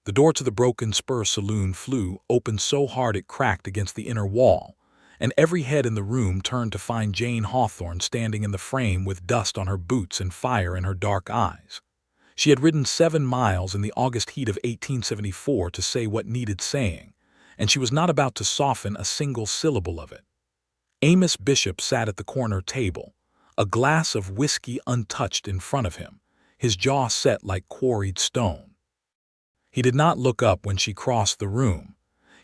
The door to the Broken Spur saloon flew open so hard it cracked against the inner wall, and every head in the room turned to find Jane Hawthorne standing in the frame with dust on her boots and fire in her dark eyes. She had ridden 7 miles in the August heat of 1874 to say what needed saying, and she was not about to soften a single syllable of it. Amos Bishop sat at the corner table, a glass of whiskey untouched in front of him, his jaw set like quarried stone. He did not look up when she crossed the room.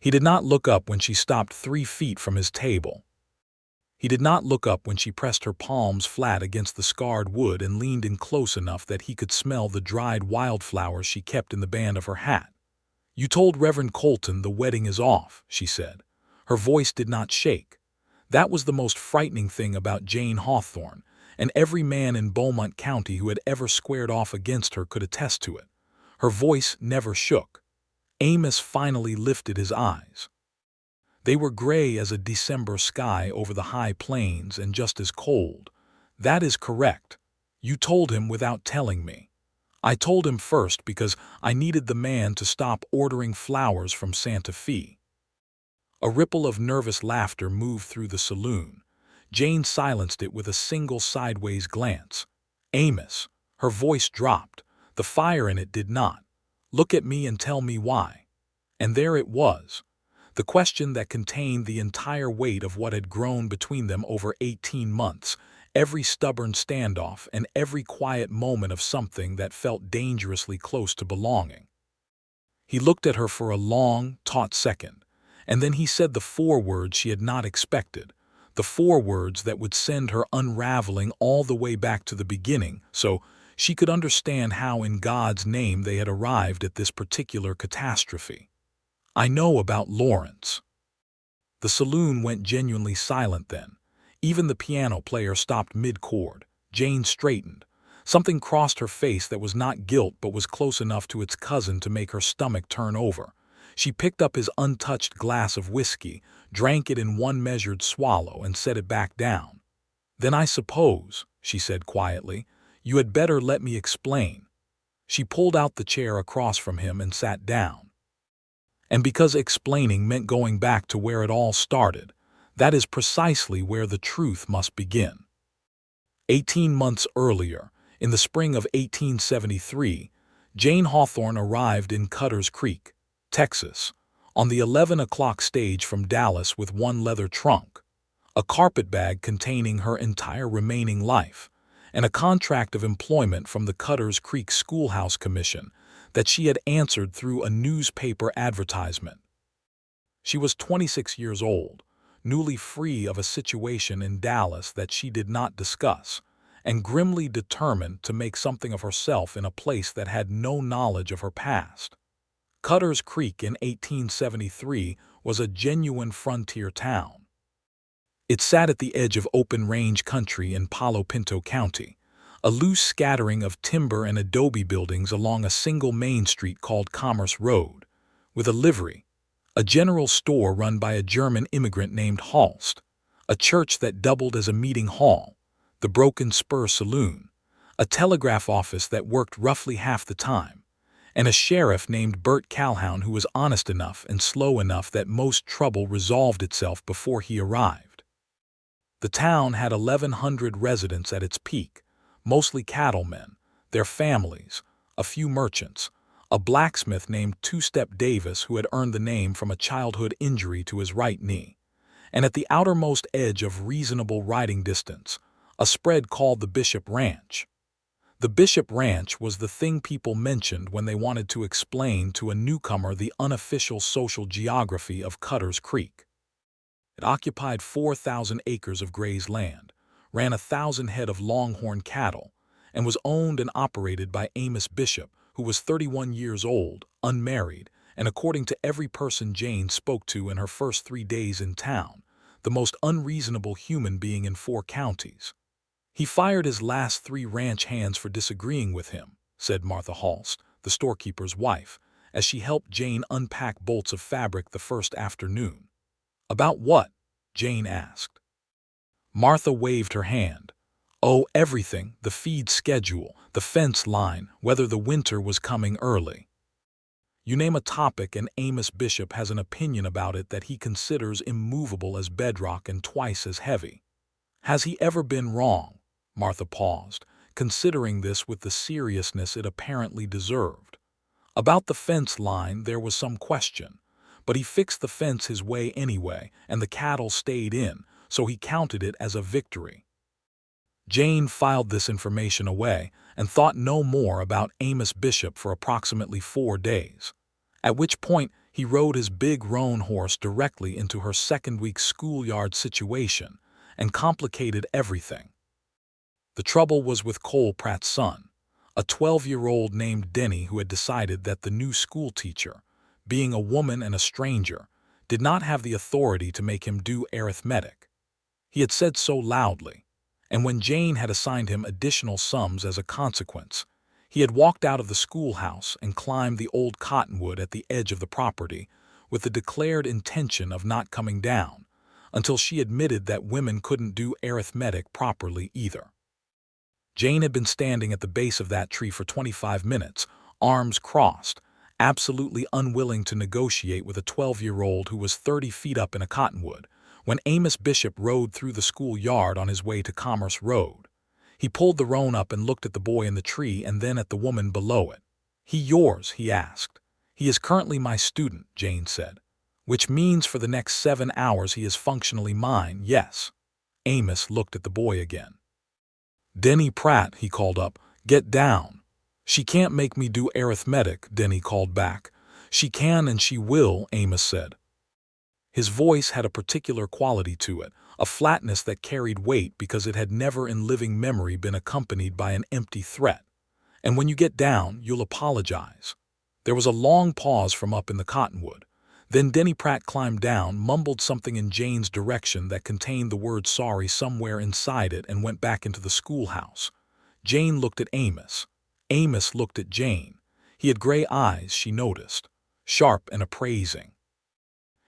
He did not look up when she stopped 3 feet from his table. He did not look up when she pressed her palms flat against the scarred wood and leaned in close enough that he could smell the dried wildflowers she kept in the band of her hat. "You told Reverend Colton the wedding is off," she said. Her voice did not shake. That was the most frightening thing about Jane Hawthorne, and every man in Beaumont County who had ever squared off against her could attest to it. Her voice never shook. Amos finally lifted his eyes. They were gray as a December sky over the high plains and just as cold. "That is correct. You told him without telling me. I told him first because I needed the man to stop ordering flowers from Santa Fe." A ripple of nervous laughter moved through the saloon. Jane silenced it with a single sideways glance. "Amos," her voice dropped. The fire in it did not. "Look at me and tell me why." And there it was. The question that contained the entire weight of what had grown between them over 18 months, every stubborn standoff and every quiet moment of something that felt dangerously close to belonging. He looked at her for a long, taut second, and then he said the 4 words she had not expected, the 4 words that would send her unraveling all the way back to the beginning, so she could understand how in God's name they had arrived at this particular catastrophe. "I know about Lawrence." The saloon went genuinely silent then. Even the piano player stopped mid-chord. Jane straightened. Something crossed her face that was not guilt but was close enough to its cousin to make her stomach turn over. She picked up his untouched glass of whiskey, drank it in one measured swallow, and set it back down. "Then I suppose," she said quietly, "you had better let me explain." She pulled out the chair across from him and sat down. "And because explaining meant going back to where it all started, that is precisely where the truth must begin. 18 months earlier, in the spring of 1873, Jane Hawthorne arrived in Cutter's Creek, Texas, on the 11 o'clock stage from Dallas with one leather trunk, a carpetbag containing her entire remaining life, and a contract of employment from the Cutter's Creek Schoolhouse Commission that she had answered through a newspaper advertisement. She was 26 years old, newly free of a situation in Dallas that she did not discuss, and grimly determined to make something of herself in a place that had no knowledge of her past. Cutter's Creek in 1873 was a genuine frontier town. It sat at the edge of open range country in Palo Pinto County, a loose scattering of timber and adobe buildings along a single main street called Commerce Road, with a livery, a general store run by a German immigrant named Holst, a church that doubled as a meeting hall, the Broken Spur Saloon, a telegraph office that worked roughly half the time, and a sheriff named Bert Calhoun who was honest enough and slow enough that most trouble resolved itself before he arrived. The town had 1,100 residents at its peak, mostly cattlemen, their families, a few merchants, a blacksmith named Two-Step Davis who had earned the name from a childhood injury to his right knee, and at the outermost edge of reasonable riding distance, a spread called the Bishop Ranch. The Bishop Ranch was the thing people mentioned when they wanted to explain to a newcomer the unofficial social geography of Cutter's Creek. It occupied 4,000 acres of grazed land, ran 1,000 head of longhorn cattle, and was owned and operated by Amos Bishop, who was 31 years old, unmarried, and according to every person Jane spoke to in her first 3 days in town, the most unreasonable human being in 4 counties. "He fired his last 3 ranch hands for disagreeing with him," said Martha Holst, the storekeeper's wife, as she helped Jane unpack bolts of fabric the first afternoon. "About what?" Jane asked. Martha waved her hand. "Oh, everything, the feed schedule, the fence line, whether the winter was coming early." You name a topic and Amos Bishop has an opinion about it that he considers immovable as bedrock and twice as heavy. Has he ever been wrong? Martha paused, considering this with the seriousness it apparently deserved. About the fence line there was some question, but he fixed the fence his way anyway, and the cattle stayed in, so he counted it as a victory. Jane filed this information away and thought no more about Amos Bishop for approximately 4 days, at which point he rode his big roan horse directly into her second-week schoolyard situation and complicated everything. The trouble was with Cole Pratt's son, a 12-year-old named Denny who had decided that the new school teacher, being a woman and a stranger, did not have the authority to make him do arithmetic. He had said so loudly, and when Jane had assigned him additional sums as a consequence, he had walked out of the schoolhouse and climbed the old cottonwood at the edge of the property with the declared intention of not coming down until she admitted that women couldn't do arithmetic properly either. Jane had been standing at the base of that tree for 25 minutes, arms crossed, absolutely unwilling to negotiate with a 12-year-old who was 30 feet up in a cottonwood, when Amos Bishop rode through the schoolyard on his way to Commerce Road. He pulled the roan up and looked at the boy in the tree and then at the woman below it. "He yours?" he asked. "He is currently my student," Jane said. "Which means for the next 7 hours he is functionally mine, yes." Amos looked at the boy again. "Denny Pratt," he called up, "get down." "She can't make me do arithmetic," Denny called back. "She can and she will," Amos said. His voice had a particular quality to it, a flatness that carried weight because it had never in living memory been accompanied by an empty threat. "And when you get down, you'll apologize." There was a long pause from up in the cottonwood. Then Denny Pratt climbed down, mumbled something in Jane's direction that contained the word sorry somewhere inside it, and went back into the schoolhouse. Jane looked at Amos. Amos looked at Jane. He had gray eyes, she noticed, sharp and appraising.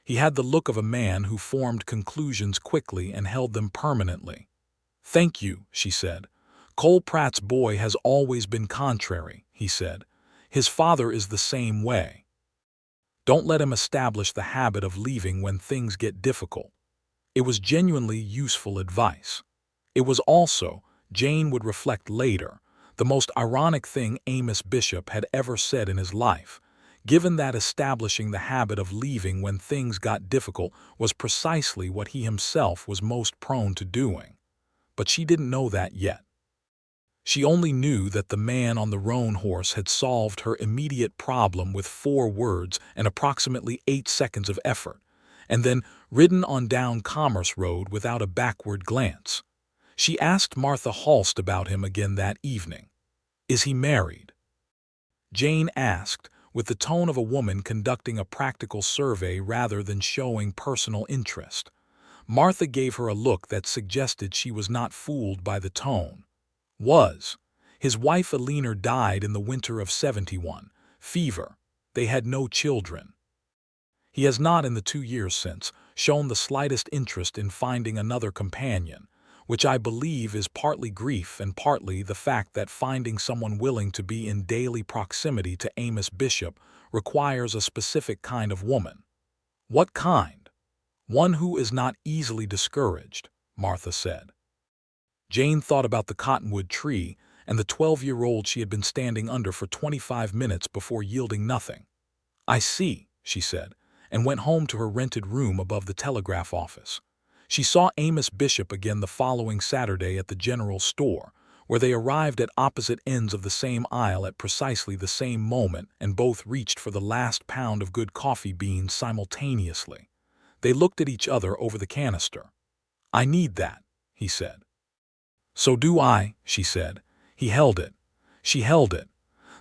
He had the look of a man who formed conclusions quickly and held them permanently. "Thank you," she said. "Cole Pratt's boy has always been contrary," he said. "His father is the same way. Don't let him establish the habit of leaving when things get difficult." It was genuinely useful advice. It was also, Jane would reflect later, the most ironic thing Amos Bishop had ever said in his life, given that establishing the habit of leaving when things got difficult was precisely what he himself was most prone to doing. But she didn't know that yet. She only knew that the man on the roan horse had solved her immediate problem with 4 words and approximately 8 seconds of effort, and then ridden on down Commerce Road without a backward glance. She asked Martha Halst about him again that evening. "Is he married?" Jane asked, with the tone of a woman conducting a practical survey rather than showing personal interest. Martha gave her a look that suggested she was not fooled by the tone. "Was. His wife Eleanor died in the winter of '71. Fever. They had no children. He has not in the 2 years since shown the slightest interest in finding another companion, which I believe is partly grief and partly the fact that finding someone willing to be in daily proximity to Amos Bishop requires a specific kind of woman." "What kind?" "One who is not easily discouraged," Martha said. Jane thought about the cottonwood tree and the 12-year-old she had been standing under for 25 minutes before yielding nothing. "I see," she said, and went home to her rented room above the telegraph office. She saw Amos Bishop again the following Saturday at the general store, where they arrived at opposite ends of the same aisle at precisely the same moment and both reached for the last pound of good coffee beans simultaneously. They looked at each other over the canister. "I need that," he said. "So do I," she said. He held it. She held it.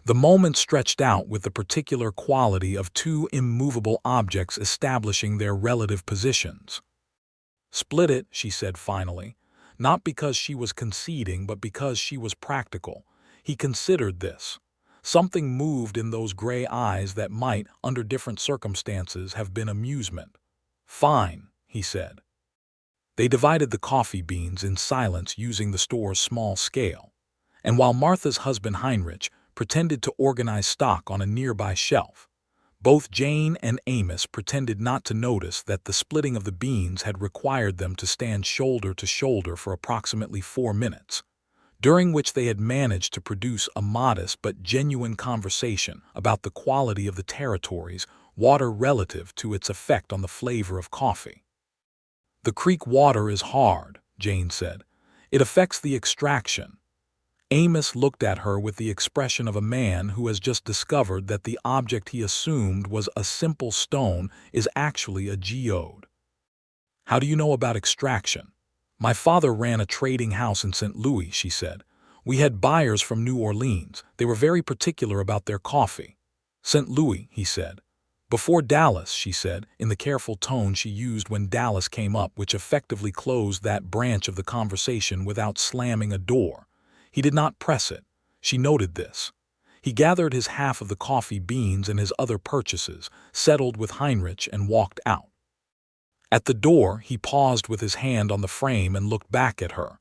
The moment stretched out with the particular quality of 2 immovable objects establishing their relative positions. "Split it," she said finally, not because she was conceding but because she was practical. He considered this. Something moved in those gray eyes that might, under different circumstances, have been amusement. "Fine," he said. They divided the coffee beans in silence using the store's small scale, and while Martha's husband Heinrich pretended to organize stock on a nearby shelf, Both Jane and Amos pretended not to notice that the splitting of the beans had required them to stand shoulder to shoulder for approximately 4 minutes, during which they had managed to produce a modest but genuine conversation about the quality of the territory's water relative to its effect on the flavor of coffee. "The creek water is hard," Jane said. "It affects the extraction." Amos looked at her with the expression of a man who has just discovered that the object he assumed was a simple stone is actually a geode. "How do you know about extraction?" "My father ran a trading house in St. Louis," she said. "We had buyers from New Orleans. They were very particular about their coffee." "St. Louis," he said. "Before Dallas," she said, in the careful tone she used when Dallas came up, which effectively closed that branch of the conversation without slamming a door. He did not press it. She noted this. He gathered his half of the coffee beans and his other purchases, settled with Heinrich, and walked out. At the door, he paused with his hand on the frame and looked back at her.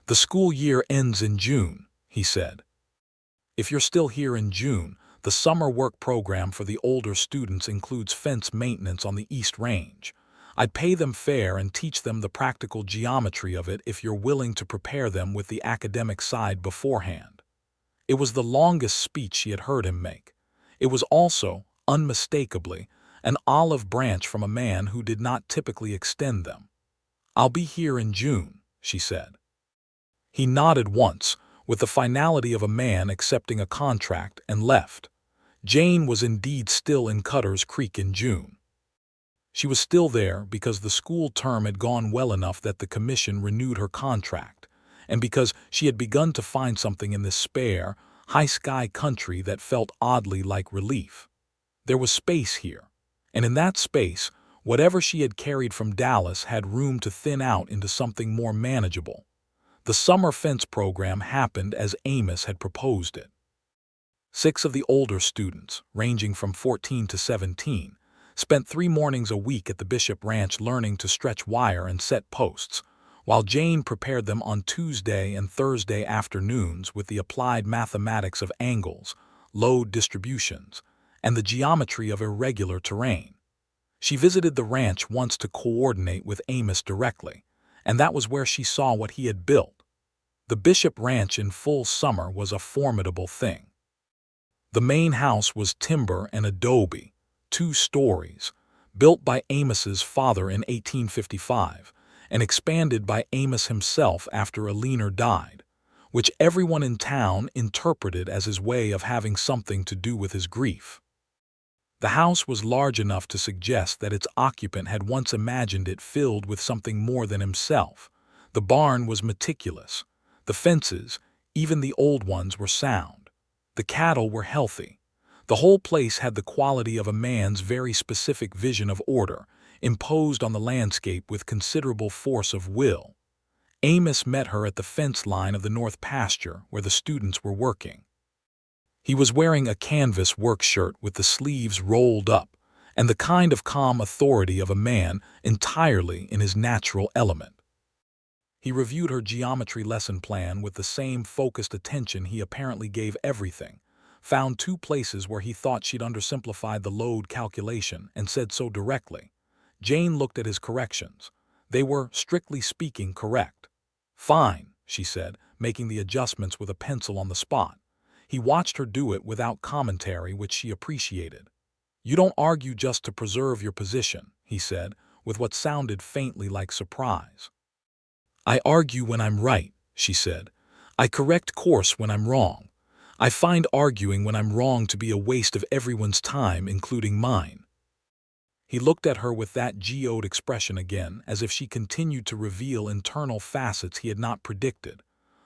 "The school year ends in June," he said. "If you're still here in June, the summer work program for the older students includes fence maintenance on the East Range. I'd pay them fair and teach them the practical geometry of it if you're willing to prepare them with the academic side beforehand." It was the longest speech she had heard him make. It was also, unmistakably, an olive branch from a man who did not typically extend them. "I'll be here in June," she said. He nodded once, with the finality of a man accepting a contract, and left. Jane was indeed still in Cutter's Creek in June. She was still there because the school term had gone well enough that the commission renewed her contract, and because she had begun to find something in this spare, high-sky country that felt oddly like relief. There was space here, and in that space, whatever she had carried from Dallas had room to thin out into something more manageable. The summer fence program happened as Amos had proposed it. 6 of the older students, ranging from 14 to 17, spent 3 mornings a week at the Bishop Ranch learning to stretch wire and set posts, while Jane prepared them on Tuesday and Thursday afternoons with the applied mathematics of angles, load distributions, and the geometry of irregular terrain. She visited the ranch once to coordinate with Amos directly, and that was where she saw what he had built. The Bishop Ranch in full summer was a formidable thing. The main house was timber and adobe, 2 stories, built by Amos's father in 1855, and expanded by Amos himself after Eleanor died, which everyone in town interpreted as his way of having something to do with his grief. The house was large enough to suggest that its occupant had once imagined it filled with something more than himself. The barn was meticulous. The fences, even the old ones, were sound. The cattle were healthy. The whole place had the quality of a man's very specific vision of order, imposed on the landscape with considerable force of will. Amos met her at the fence line of the north pasture where the students were working. He was wearing a canvas work shirt with the sleeves rolled up, and the kind of calm authority of a man entirely in his natural element. He reviewed her geometry lesson plan with the same focused attention he apparently gave everything, found 2 places where he thought she'd undersimplified the load calculation, and said so directly. Jane looked at his corrections. They were, strictly speaking, correct. "Fine," she said, making the adjustments with a pencil on the spot. He watched her do it without commentary, which she appreciated. "You don't argue just to preserve your position," he said, with what sounded faintly like surprise. "I argue when I'm right," she said. "I correct course when I'm wrong. I find arguing when I'm wrong to be a waste of everyone's time, including mine." He looked at her with that geode expression again, as if she continued to reveal internal facets he had not predicted.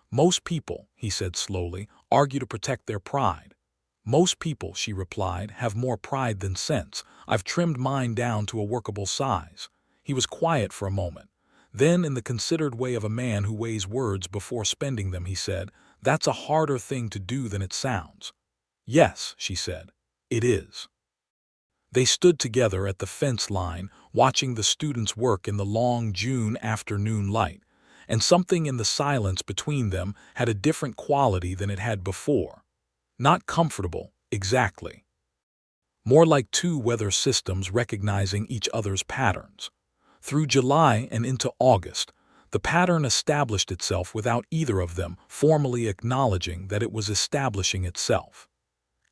"Most people," he said slowly, "argue to protect their pride." "Most people," she replied, "have more pride than sense. I've trimmed mine down to a workable size." He was quiet for a moment. Then, in the considered way of a man who weighs words before spending them, he said, "That's a harder thing to do than it sounds." "Yes," she said, "it is." They stood together at the fence line, watching the students work in the long June afternoon light, and something in the silence between them had a different quality than it had before. Not comfortable, exactly. more like two weather systems recognizing each other's patterns. Through July and into August, the pattern established itself without either of them formally acknowledging that it was establishing itself.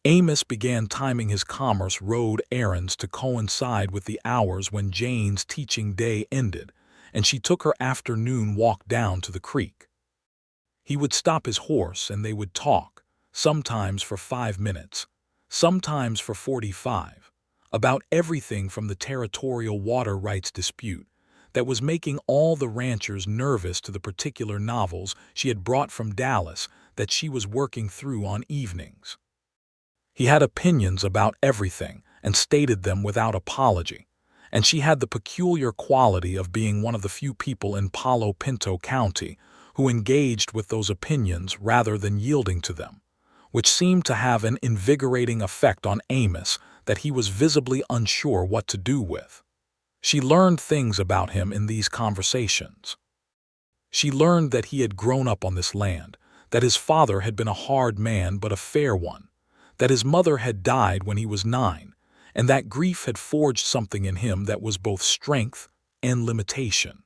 Amos began timing his Commerce Road errands to coincide with the hours when Jane's teaching day ended, and she took her afternoon walk down to the creek. He would stop his horse and they would talk, sometimes for 5 minutes, sometimes for 45, about everything from the territorial water rights dispute that was making all the ranchers nervous to the particular novels she had brought from Dallas that she was working through on evenings. He had opinions about everything and stated them without apology, and she had the peculiar quality of being one of the few people in Palo Pinto County who engaged with those opinions rather than yielding to them, which seemed to have an invigorating effect on Amos that he was visibly unsure what to do with. She learned things about him in these conversations. She learned that he had grown up on this land, that his father had been a hard man but a fair one, that his mother had died when he was 9, and that grief had forged something in him that was both strength and limitation.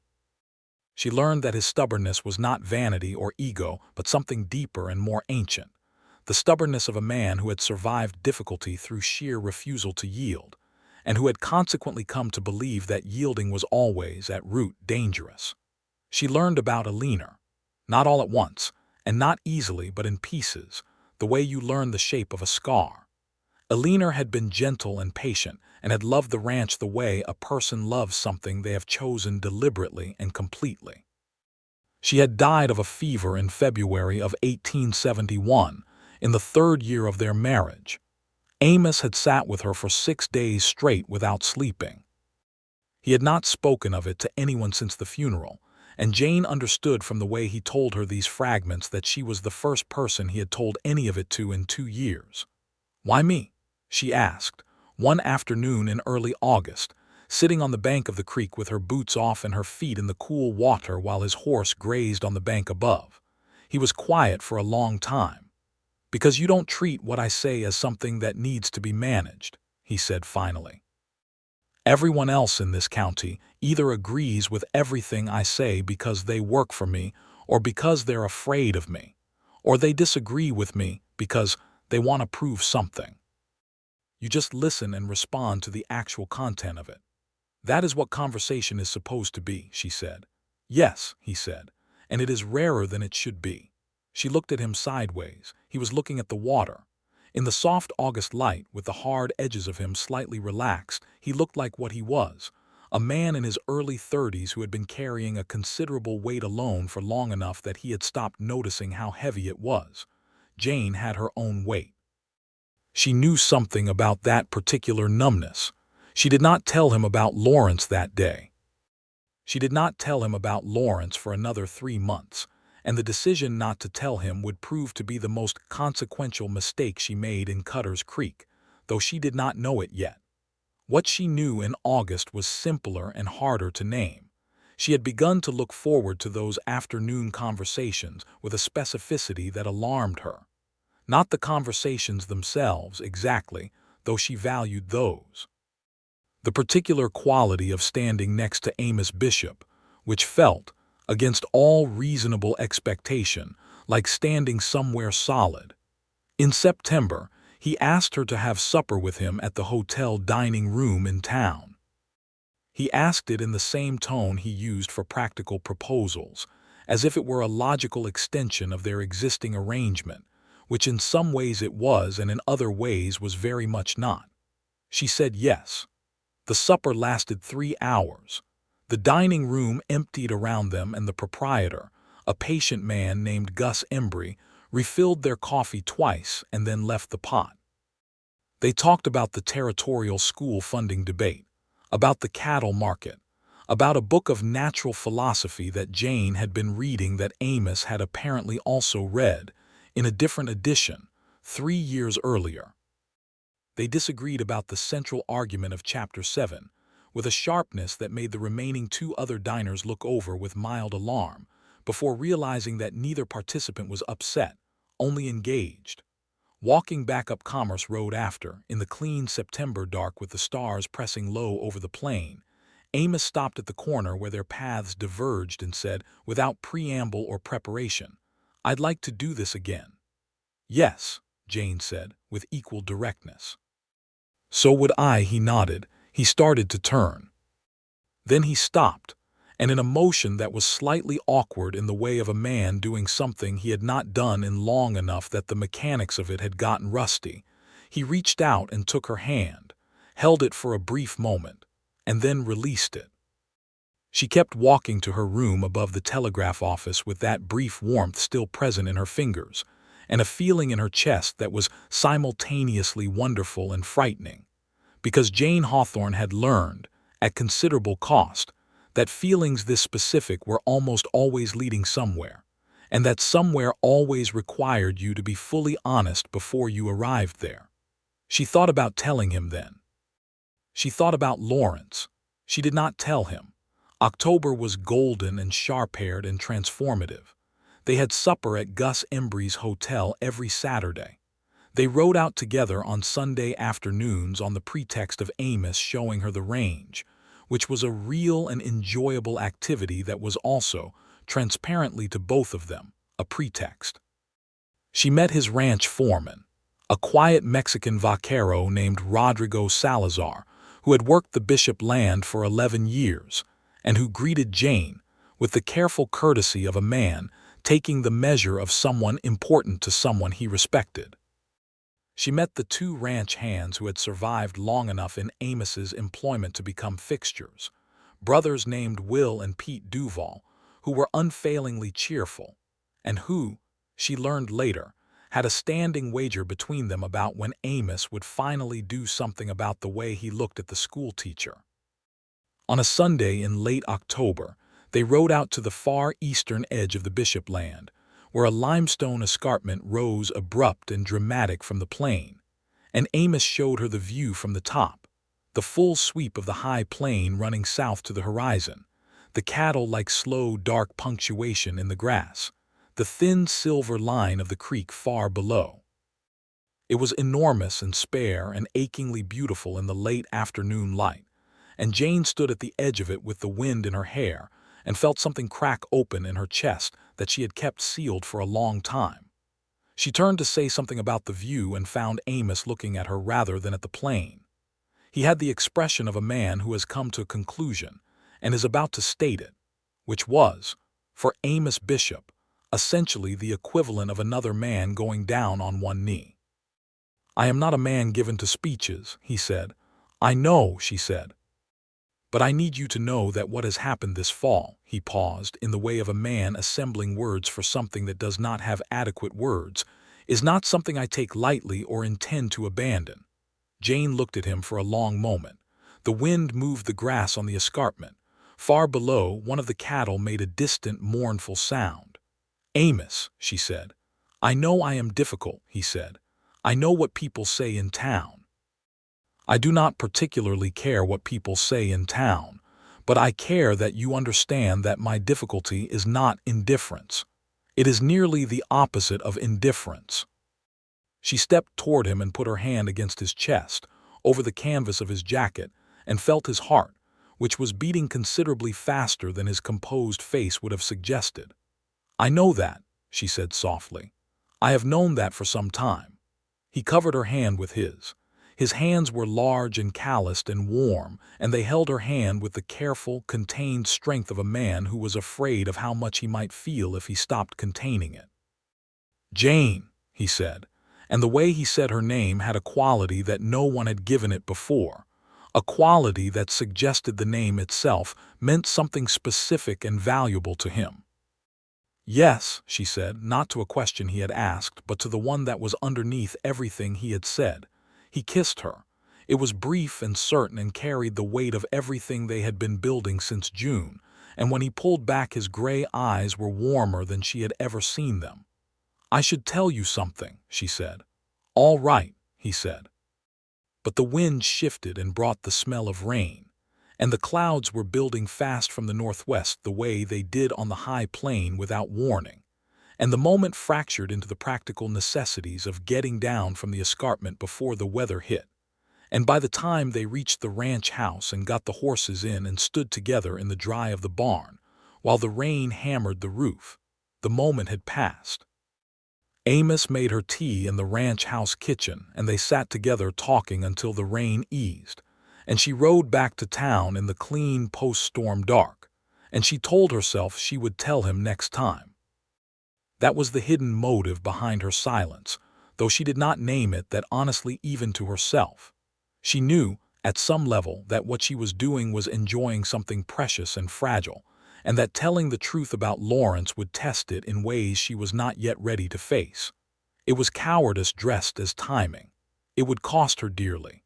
She learned that his stubbornness was not vanity or ego, but something deeper and more ancient, the stubbornness of a man who had survived difficulty through sheer refusal to yield, and who had consequently come to believe that yielding was always, at root, dangerous. She learned about Alina, not all at once, and not easily but in pieces, the way you learn the shape of a scar. Alina had been gentle and patient and had loved the ranch the way a person loves something they have chosen deliberately and completely. She had died of a fever in February of 1871, in the 3rd year of their marriage. Amos had sat with her for 6 days straight without sleeping. He had not spoken of it to anyone since the funeral, and Jane understood from the way he told her these fragments that she was the first person he had told any of it to in 2 years. "Why me?" she asked, one afternoon in early August, sitting on the bank of the creek with her boots off and her feet in the cool water while his horse grazed on the bank above. He was quiet for a long time. "Because you don't treat what I say as something that needs to be managed," he said finally. "Everyone else in this county either agrees with everything I say because they work for me or because they're afraid of me, or they disagree with me because they want to prove something. You just listen and respond to the actual content of it. That is what conversation is supposed to be," she said. "Yes," he said, "and it is rarer than it should be." She looked at him sideways. He was looking at the water. In the soft August light, with the hard edges of him slightly relaxed, he looked like what he was, a man in his early 30s who had been carrying a considerable weight alone for long enough that he had stopped noticing how heavy it was. Jane had her own weight. She knew something about that particular numbness. She did not tell him about Lawrence that day. She did not tell him about Lawrence for another 3 months, and the decision not to tell him would prove to be the most consequential mistake she made in Cutter's Creek, though she did not know it yet. What she knew in August was simpler and harder to name. She had begun to look forward to those afternoon conversations with a specificity that alarmed her. Not the conversations themselves exactly, though she valued those. The particular quality of standing next to Amos Bishop, which felt, against all reasonable expectation, like standing somewhere solid. In September, he asked her to have supper with him at the hotel dining room in town. He asked it in the same tone he used for practical proposals, as if it were a logical extension of their existing arrangement, which in some ways it was and in other ways was very much not. She said yes. The supper lasted 3 hours. The dining room emptied around them, and the proprietor, a patient man named Gus Embry, refilled their coffee twice and then left the pot. They talked about the territorial school funding debate, about the cattle market, about a book of natural philosophy that Jane had been reading that Amos had apparently also read, in a different edition, 3 years earlier. They disagreed about the central argument of Chapter 7, with a sharpness that made the remaining 2 other diners look over with mild alarm, before realizing that neither participant was upset, only engaged. Walking back up Commerce Road after, in the clean September dark with the stars pressing low over the plain, Amos stopped at the corner where their paths diverged and said, without preamble or preparation, "I'd like to do this again." "Yes," Jane said, with equal directness. "So would I," he nodded. He started to turn. Then he stopped, and in a motion that was slightly awkward in the way of a man doing something he had not done in long enough that the mechanics of it had gotten rusty, he reached out and took her hand, held it for a brief moment, and then released it. She kept walking to her room above the telegraph office with that brief warmth still present in her fingers, and a feeling in her chest that was simultaneously wonderful and frightening, because Jane Hawthorne had learned, at considerable cost, that feelings this specific were almost always leading somewhere, and that somewhere always required you to be fully honest before you arrived there. She thought about telling him then. She thought about Lawrence. She did not tell him. October was golden and sharp-haired and transformative. They had supper at Gus Embry's hotel every Saturday. They rode out together on Sunday afternoons on the pretext of Amos showing her the range, which was a real and enjoyable activity that was also, transparently to both of them, a pretext. She met his ranch foreman, a quiet Mexican vaquero named Rodrigo Salazar, who had worked the Bishop land for 11 years, and who greeted Jane with the careful courtesy of a man taking the measure of someone important to someone he respected. She met the two ranch hands who had survived long enough in Amos's employment to become fixtures, brothers named Will and Pete Duval, who were unfailingly cheerful, and who, she learned later, had a standing wager between them about when Amos would finally do something about the way he looked at the schoolteacher. On a Sunday in late October, they rode out to the far eastern edge of the Bishop land, where a limestone escarpment rose abrupt and dramatic from the plain, and Amos showed her the view from the top, the full sweep of the high plain running south to the horizon, the cattle like slow, dark punctuation in the grass, the thin silver line of the creek far below. It was enormous and spare and achingly beautiful in the late afternoon light, and Jane stood at the edge of it with the wind in her hair and felt something crack open in her chest that she had kept sealed for a long time. She turned to say something about the view and found Amos looking at her rather than at the plain. He had the expression of a man who has come to a conclusion and is about to state it, which was, for Amos Bishop, essentially the equivalent of another man going down on one knee. "I am not a man given to speeches," he said. "I know," she said. "But I need you to know that what has happened this fall," he paused, in the way of a man assembling words for something that does not have adequate words, "is not something I take lightly or intend to abandon." Jane looked at him for a long moment. The wind moved the grass on the escarpment. Far below, one of the cattle made a distant, mournful sound. "Amos," she said. "I know I am difficult," he said. "I know what people say in town. I do not particularly care what people say in town, but I care that you understand that my difficulty is not indifference. It is nearly the opposite of indifference." She stepped toward him and put her hand against his chest, over the canvas of his jacket, and felt his heart, which was beating considerably faster than his composed face would have suggested. "I know that," she said softly. "I have known that for some time." He covered her hand with his. His hands were large and calloused and warm, and they held her hand with the careful, contained strength of a man who was afraid of how much he might feel if he stopped containing it. "Jane," he said, and the way he said her name had a quality that no one had given it before, a quality that suggested the name itself meant something specific and valuable to him. "Yes," she said, not to a question he had asked, but to the one that was underneath everything he had said. He kissed her. It was brief and certain and carried the weight of everything they had been building since June, and when he pulled back his gray eyes were warmer than she had ever seen them. "I should tell you something," she said. "All right," he said. But the wind shifted and brought the smell of rain, and the clouds were building fast from the northwest the way they did on the high plain without warning, and the moment fractured into the practical necessities of getting down from the escarpment before the weather hit. And by the time they reached the ranch house and got the horses in and stood together in the dry of the barn, while the rain hammered the roof, the moment had passed. Amos made her tea in the ranch house kitchen, and they sat together talking until the rain eased, and she rode back to town in the clean post-storm dark, and she told herself she would tell him next time. That was the hidden motive behind her silence, though she did not name it that honestly even to herself. She knew, at some level, that what she was doing was enjoying something precious and fragile, and that telling the truth about Lawrence would test it in ways she was not yet ready to face. It was cowardice dressed as timing. It would cost her dearly.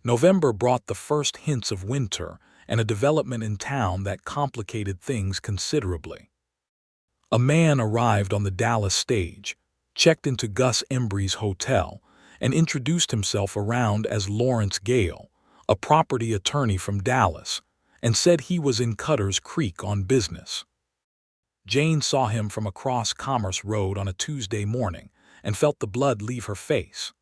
November brought the first hints of winter and a development in town that complicated things considerably. A man arrived on the Dallas stage, checked into Gus Embry's hotel, and introduced himself around as Lawrence Gale, a property attorney from Dallas, and said he was in Cutter's Creek on business. Jane saw him from across Commerce Road on a Tuesday morning and felt the blood leave her face.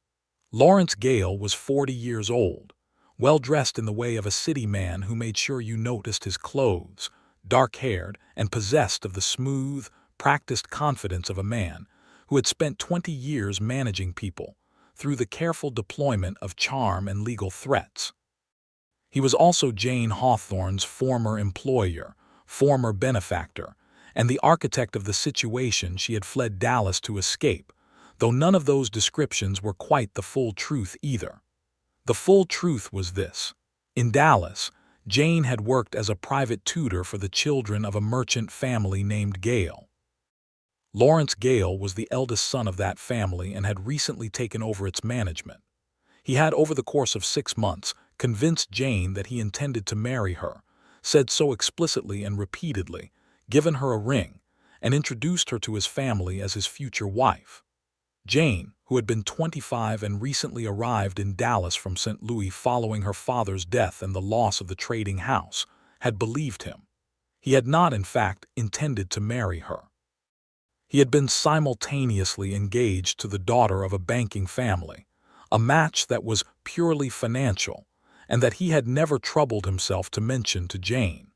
Lawrence Gale was 40 years old, well-dressed in the way of a city man who made sure you noticed his clothes, dark-haired and possessed of the smooth, practiced confidence of a man who had spent 20 years managing people through the careful deployment of charm and legal threats. He was also Jane Hawthorne's former employer, former benefactor, and the architect of the situation she had fled Dallas to escape, though none of those descriptions were quite the full truth either. The full truth was this. In Dallas, Jane had worked as a private tutor for the children of a merchant family named Gale. Lawrence Gale was the eldest son of that family and had recently taken over its management. He had, over the course of 6 months, convinced Jane that he intended to marry her, said so explicitly and repeatedly, given her a ring, and introduced her to his family as his future wife. Jane, who had been 25 and recently arrived in Dallas from St. Louis following her father's death and the loss of the trading house, had believed him. He had not, in fact, intended to marry her. He had been simultaneously engaged to the daughter of a banking family, a match that was purely financial, and that he had never troubled himself to mention to Jane.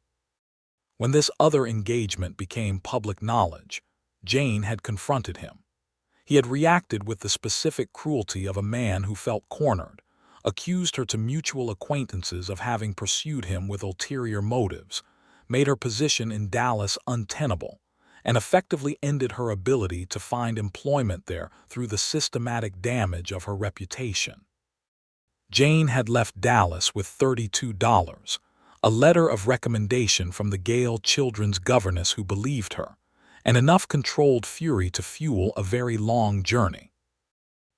When this other engagement became public knowledge, Jane had confronted him. He had reacted with the specific cruelty of a man who felt cornered, accused her to mutual acquaintances of having pursued him with ulterior motives, made her position in Dallas untenable, and effectively ended her ability to find employment there through the systematic damage of her reputation. Jane had left Dallas with $32, a letter of recommendation from the Gale children's governess who believed her, and enough controlled fury to fuel a very long journey.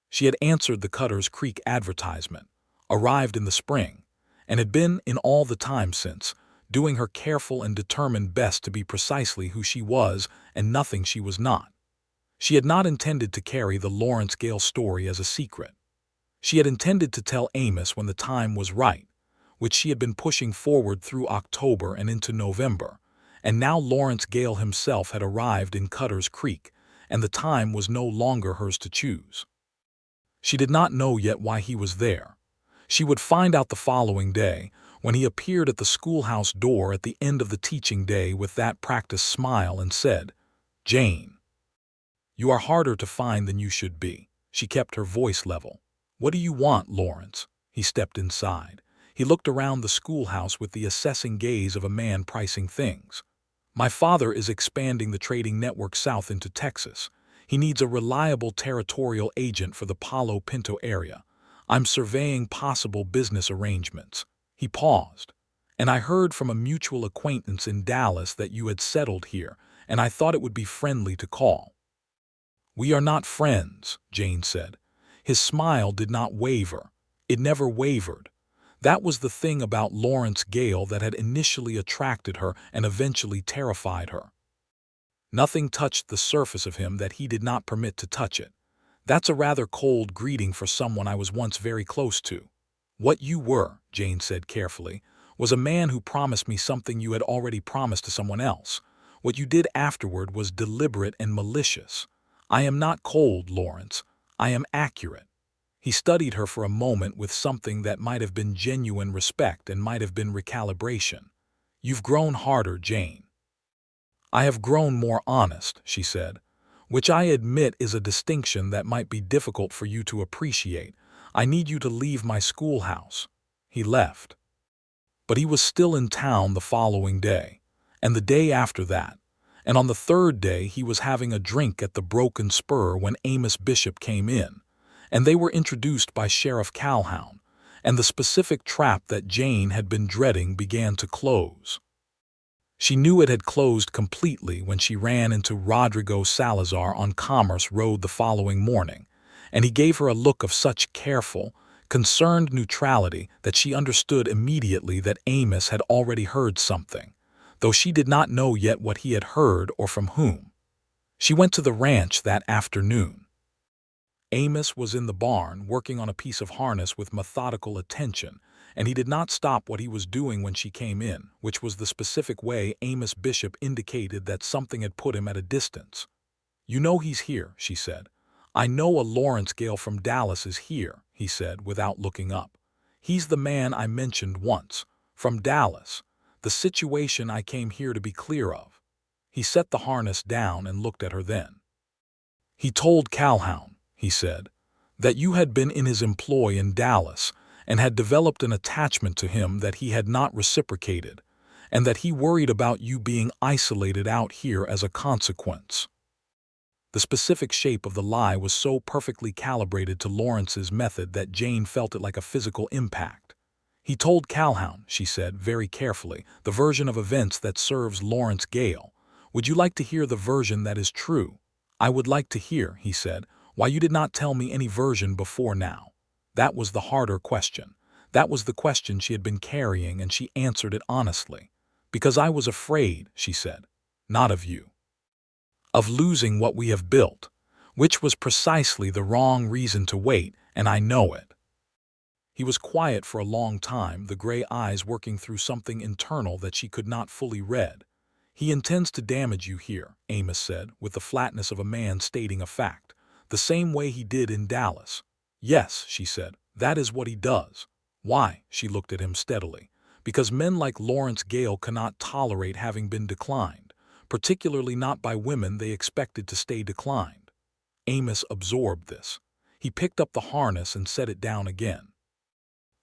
She had answered the Cutter's Creek advertisement, arrived in the spring, and had been, in all the time since, doing her careful and determined best to be precisely who she was and nothing she was not. She had not intended to carry the Lawrence Gale story as a secret. She had intended to tell Amos when the time was right, which she had been pushing forward through October and into November, and now Lawrence Gale himself had arrived in Cutter's Creek, and the time was no longer hers to choose. She did not know yet why he was there. She would find out the following day, when he appeared at the schoolhouse door at the end of the teaching day with that practiced smile and said, "Jane, you are harder to find than you should be." She kept her voice level. "What do you want, Lawrence?" He stepped inside. He looked around the schoolhouse with the assessing gaze of a man pricing things. "My father is expanding the trading network south into Texas. He needs a reliable territorial agent for the Palo Pinto area. I'm surveying possible business arrangements." He paused. "And I heard from a mutual acquaintance in Dallas that you had settled here, and I thought it would be friendly to call." "We are not friends," Jane said. His smile did not waver. It never wavered. That was the thing about Lawrence Gale that had initially attracted her and eventually terrified her. Nothing touched the surface of him that he did not permit to touch it. "That's a rather cold greeting for someone I was once very close to." "What you were," Jane said carefully, "was a man who promised me something you had already promised to someone else. What you did afterward was deliberate and malicious. I am not cold, Lawrence. I am accurate. He studied her for a moment with something that might have been genuine respect and might have been recalibration. You've grown harder, Jane. I have grown more honest, she said, which I admit is a distinction that might be difficult for you to appreciate. I need you to leave my schoolhouse. He left. But he was still in town the following day, and the day after that, and on the third day he was having a drink at the Broken Spur when Amos Bishop came in, and they were introduced by Sheriff Calhoun, and the specific trap that Jane had been dreading began to close. She knew it had closed completely when she ran into Rodrigo Salazar on Commerce Road the following morning, and he gave her a look of such careful, concerned neutrality that she understood immediately that Amos had already heard something, though she did not know yet what he had heard or from whom. She went to the ranch that afternoon. Amos was in the barn working on a piece of harness with methodical attention, and he did not stop what he was doing when she came in, which was the specific way Amos Bishop indicated that something had put him at a distance. "You know he's here," she said. "I know a Lawrence Gale from Dallas is here," he said without looking up. "He's the man I mentioned once, from Dallas, the situation I came here to be clear of." He set the harness down and looked at her then. "He told Calhoun," he said, "that you had been in his employ in Dallas and had developed an attachment to him that he had not reciprocated, and that he worried about you being isolated out here as a consequence." The specific shape of the lie was so perfectly calibrated to Lawrence's method that Jane felt it like a physical impact. "He told Calhoun," she said very carefully, "the version of events that serves Lawrence Gale. Would you like to hear the version that is true?" "I would like to hear," he said, "why you did not tell me any version before now." That was the harder question. That was the question she had been carrying, and she answered it honestly. "Because I was afraid," she said. "Not of you. Of losing what we have built, which was precisely the wrong reason to wait, and I know it." He was quiet for a long time, the gray eyes working through something internal that she could not fully read. "He intends to damage you here," Amos said, with the flatness of a man stating a fact, "the same way he did in Dallas." "Yes," she said, "that is what he does." "Why?" She looked at him steadily. "Because men like Lawrence Gale cannot tolerate having been declined, particularly not by women they expected to stay declined." Amos absorbed this. He picked up the harness and set it down again.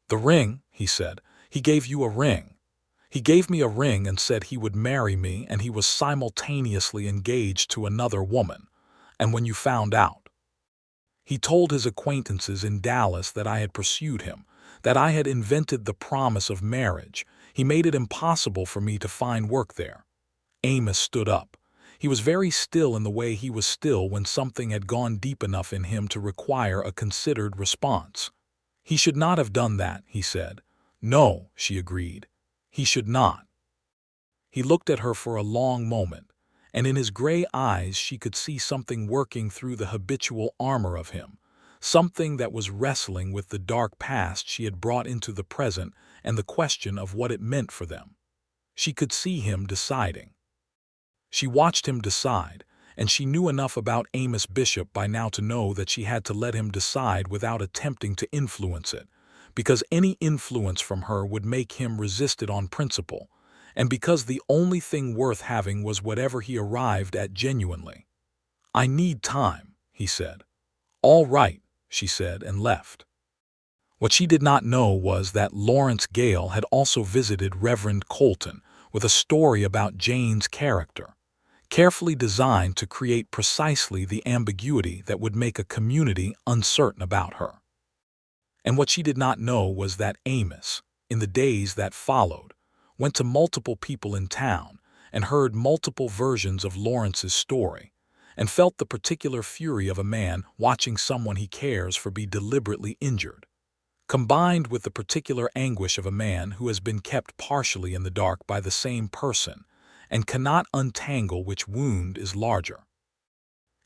"The ring," he said. "He gave you a ring. He gave me a ring and said he would marry me, and he was simultaneously engaged to another woman. And when you found out, he told his acquaintances in Dallas that I had pursued him, that I had invented the promise of marriage. He made it impossible for me to find work there." Amos stood up. He was very still in the way he was still when something had gone deep enough in him to require a considered response. "He should not have done that," he said. "No," she agreed. "He should not." He looked at her for a long moment, and in his gray eyes she could see something working through the habitual armor of him, something that was wrestling with the dark past she had brought into the present and the question of what it meant for them. She could see him deciding. She watched him decide, and she knew enough about Amos Bishop by now to know that she had to let him decide without attempting to influence it, because any influence from her would make him resist it on principle, and because the only thing worth having was whatever he arrived at genuinely. "I need time," he said. "All right," she said, and left. What she did not know was that Lawrence Gale had also visited Reverend Colton with a story about Jane's character, carefully designed to create precisely the ambiguity that would make a community uncertain about her. And what she did not know was that Amos, in the days that followed, went to multiple people in town and heard multiple versions of Lawrence's story, and felt the particular fury of a man watching someone he cares for be deliberately injured, combined with the particular anguish of a man who has been kept partially in the dark by the same person and cannot untangle which wound is larger.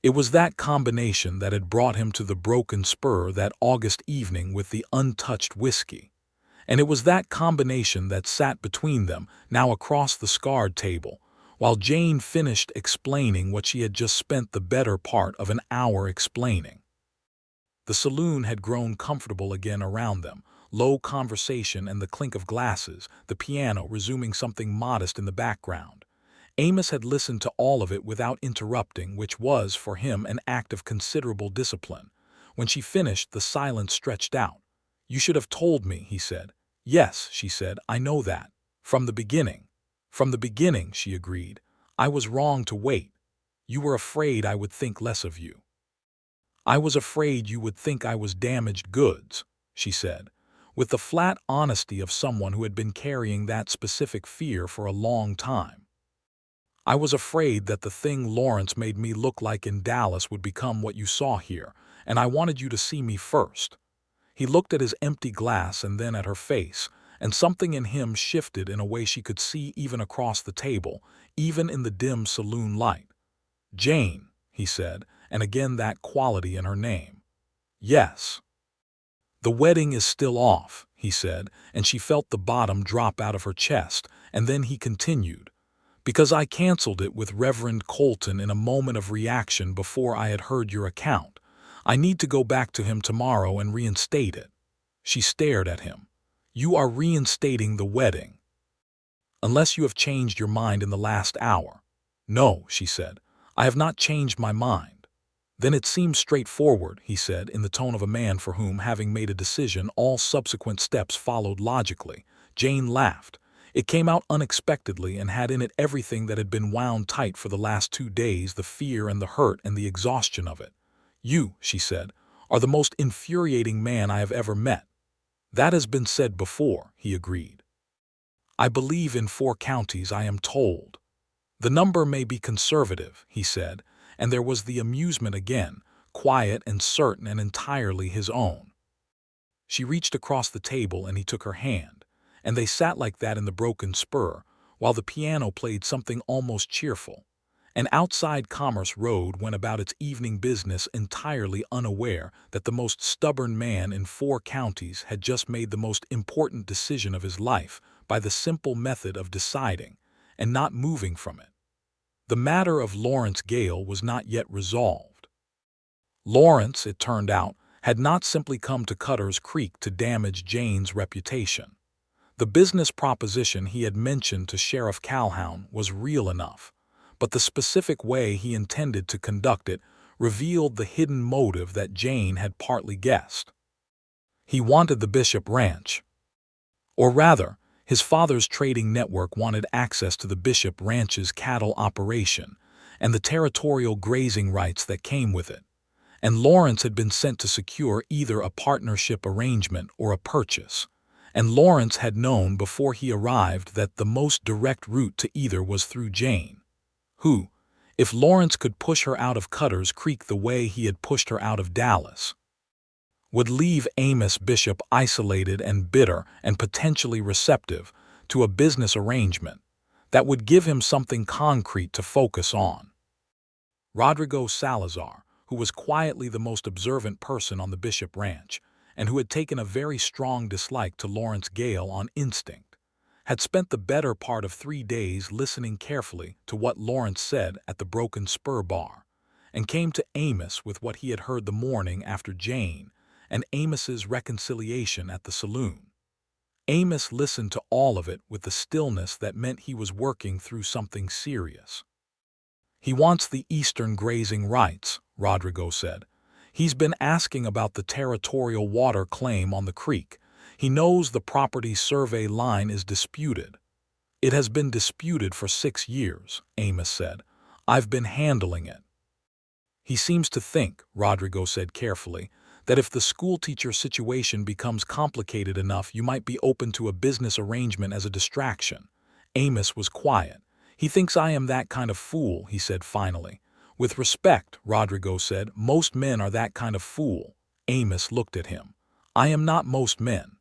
It was that combination that had brought him to the Broken Spur that August evening with the untouched whiskey, and it was that combination that sat between them now across the scarred table, while Jane finished explaining what she had just spent the better part of an hour explaining. The saloon had grown comfortable again around them, low conversation and the clink of glasses, the piano resuming something modest in the background. Amos had listened to all of it without interrupting, which was, for him, an act of considerable discipline. When she finished, the silence stretched out. "You should have told me," he said. "Yes," she said, "I know that. From the beginning." "From the beginning," she agreed. "I was wrong to wait. You were afraid I would think less of you." "I was afraid you would think I was damaged goods," she said, with the flat honesty of someone who had been carrying that specific fear for a long time. "I was afraid that the thing Lawrence made me look like in Dallas would become what you saw here, and I wanted you to see me first." He looked at his empty glass and then at her face, and something in him shifted in a way she could see even across the table, even in the dim saloon light. "Jane," he said, and again that quality in her name. "Yes." "The wedding is still off," he said, and she felt the bottom drop out of her chest, and then he continued, "because I canceled it with Reverend Colton in a moment of reaction before I had heard your account. I need to go back to him tomorrow and reinstate it." She stared at him. "You are reinstating the wedding?" "Unless you have changed your mind in the last hour." "No," she said, "I have not changed my mind." "Then it seems straightforward," he said, in the tone of a man for whom, having made a decision, all subsequent steps followed logically. Jane laughed. It came out unexpectedly and had in it everything that had been wound tight for the last 2 days, the fear and the hurt and the exhaustion of it. "You," she said, "are the most infuriating man I have ever met." "That has been said before," he agreed. "I believe in 4 counties, I am told." "The number may be conservative," he said, and there was the amusement again, quiet and certain and entirely his own. She reached across the table and he took her hand, and they sat like that in the broken spur, while the piano played something almost cheerful. And outside Commerce Road went about its evening business entirely unaware that the most stubborn man in 4 counties had just made the most important decision of his life by the simple method of deciding and not moving from it. The matter of Lawrence Gale was not yet resolved. Lawrence, it turned out, had not simply come to Cutter's Creek to damage Jane's reputation. The business proposition he had mentioned to Sheriff Calhoun was real enough, but the specific way he intended to conduct it revealed the hidden motive that Jane had partly guessed. He wanted the Bishop Ranch. Or rather, his father's trading network wanted access to the Bishop Ranch's cattle operation and the territorial grazing rights that came with it, and Lawrence had been sent to secure either a partnership arrangement or a purchase, and Lawrence had known before he arrived that the most direct route to either was through Jane, who, if Lawrence could push her out of Cutter's Creek the way he had pushed her out of Dallas, would leave Amos Bishop isolated and bitter and potentially receptive to a business arrangement that would give him something concrete to focus on. Rodrigo Salazar, who was quietly the most observant person on the Bishop Ranch and who had taken a very strong dislike to Lawrence Gale on instinct, had spent the better part of 3 days listening carefully to what Lawrence said at the Broken Spur Bar, and came to Amos with what he had heard the morning after Jane and Amos's reconciliation at the saloon. Amos listened to all of it with the stillness that meant he was working through something serious. "He wants the eastern grazing rights," Rodrigo said. "He's been asking about the territorial water claim on the creek. He knows the property survey line is disputed." "It has been disputed for 6 years," Amos said. "I've been handling it." "He seems to think," Rodrigo said carefully, "that if the schoolteacher situation becomes complicated enough, you might be open to a business arrangement as a distraction." Amos was quiet. "He thinks I am that kind of fool," he said finally. "With respect," Rodrigo said, "most men are that kind of fool." Amos looked at him. "I am not most men."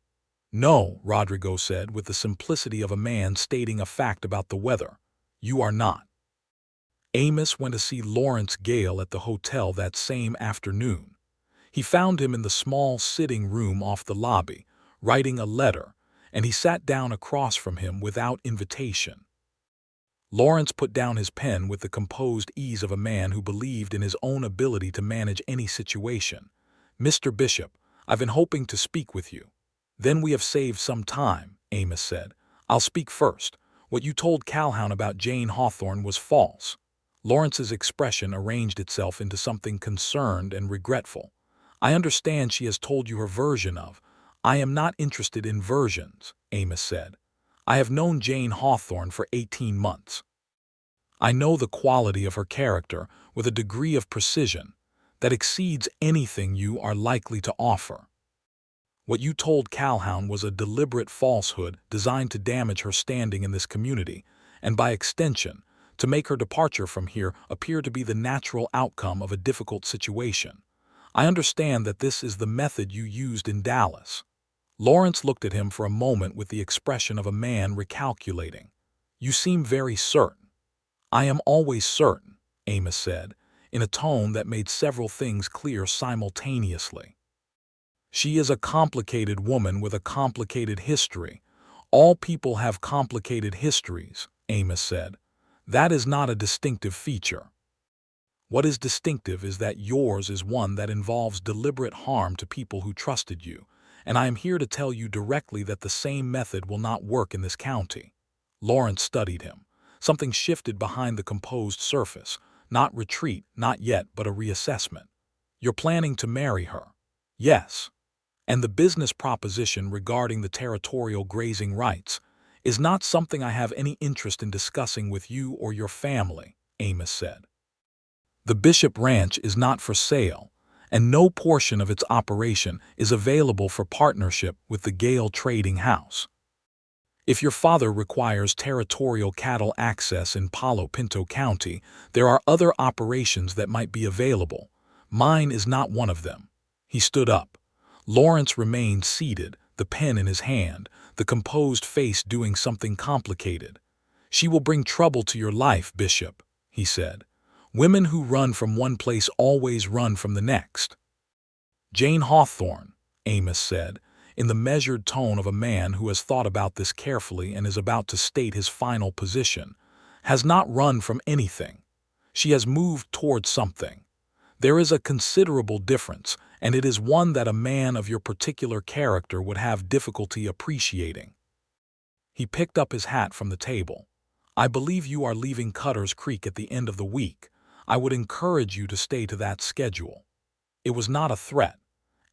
"No," Rodrigo said with the simplicity of a man stating a fact about the weather. "You are not." Amos went to see Lawrence Gale at the hotel that same afternoon. He found him in the small sitting room off the lobby, writing a letter, and he sat down across from him without invitation. Lawrence put down his pen with the composed ease of a man who believed in his own ability to manage any situation. "Mr. Bishop, I've been hoping to speak with you." "Then we have saved some time," Amos said. "I'll speak first. What you told Calhoun about Jane Hawthorne was false." Lawrence's expression arranged itself into something concerned and regretful. "I understand she has told you her version of—" "I am not interested in versions," Amos said. "I have known Jane Hawthorne for 18 months. I know the quality of her character with a degree of precision that exceeds anything you are likely to offer. What you told Calhoun was a deliberate falsehood designed to damage her standing in this community, and by extension, to make her departure from here appear to be the natural outcome of a difficult situation. I understand that this is the method you used in Dallas." Lawrence looked at him for a moment with the expression of a man recalculating. "You seem very certain." "I am always certain," Amos said, in a tone that made several things clear simultaneously. "She is a complicated woman with a complicated history. All people have complicated histories," Amos said. "That is not a distinctive feature. What is distinctive is that yours is one that involves deliberate harm to people who trusted you, and I am here to tell you directly that the same method will not work in this county." Lawrence studied him. Something shifted behind the composed surface. Not retreat, not yet, but a reassessment. "You're planning to marry her?" "Yes. And the business proposition regarding the territorial grazing rights is not something I have any interest in discussing with you or your family," Amos said. "The Bishop Ranch is not for sale, and no portion of its operation is available for partnership with the Gale Trading House. If your father requires territorial cattle access in Palo Pinto County, there are other operations that might be available. Mine is not one of them." He stood up. Lawrence remained seated, the pen in his hand, the composed face doing something complicated. "She will bring trouble to your life, Bishop," he said. "Women who run from one place always run from the next." "Jane Hawthorne," Amos said, in the measured tone of a man who has thought about this carefully and is about to state his final position, "has not run from anything. She has moved toward something. There is a considerable difference, and it is one that a man of your particular character would have difficulty appreciating." He picked up his hat from the table. "I believe you are leaving Cutter's Creek at the end of the week. I would encourage you to stay to that schedule." It was not a threat.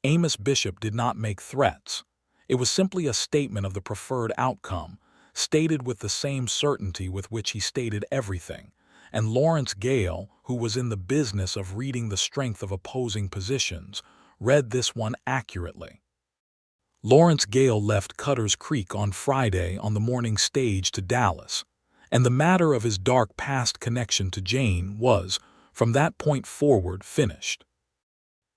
Amos Bishop did not make threats. It was simply a statement of the preferred outcome, stated with the same certainty with which he stated everything, and Lawrence Gale, who was in the business of reading the strength of opposing positions, read this one accurately. Lawrence Gale left Cutter's Creek on Friday on the morning stage to Dallas, and the matter of his dark past connection to Jane was, from that point forward, finished.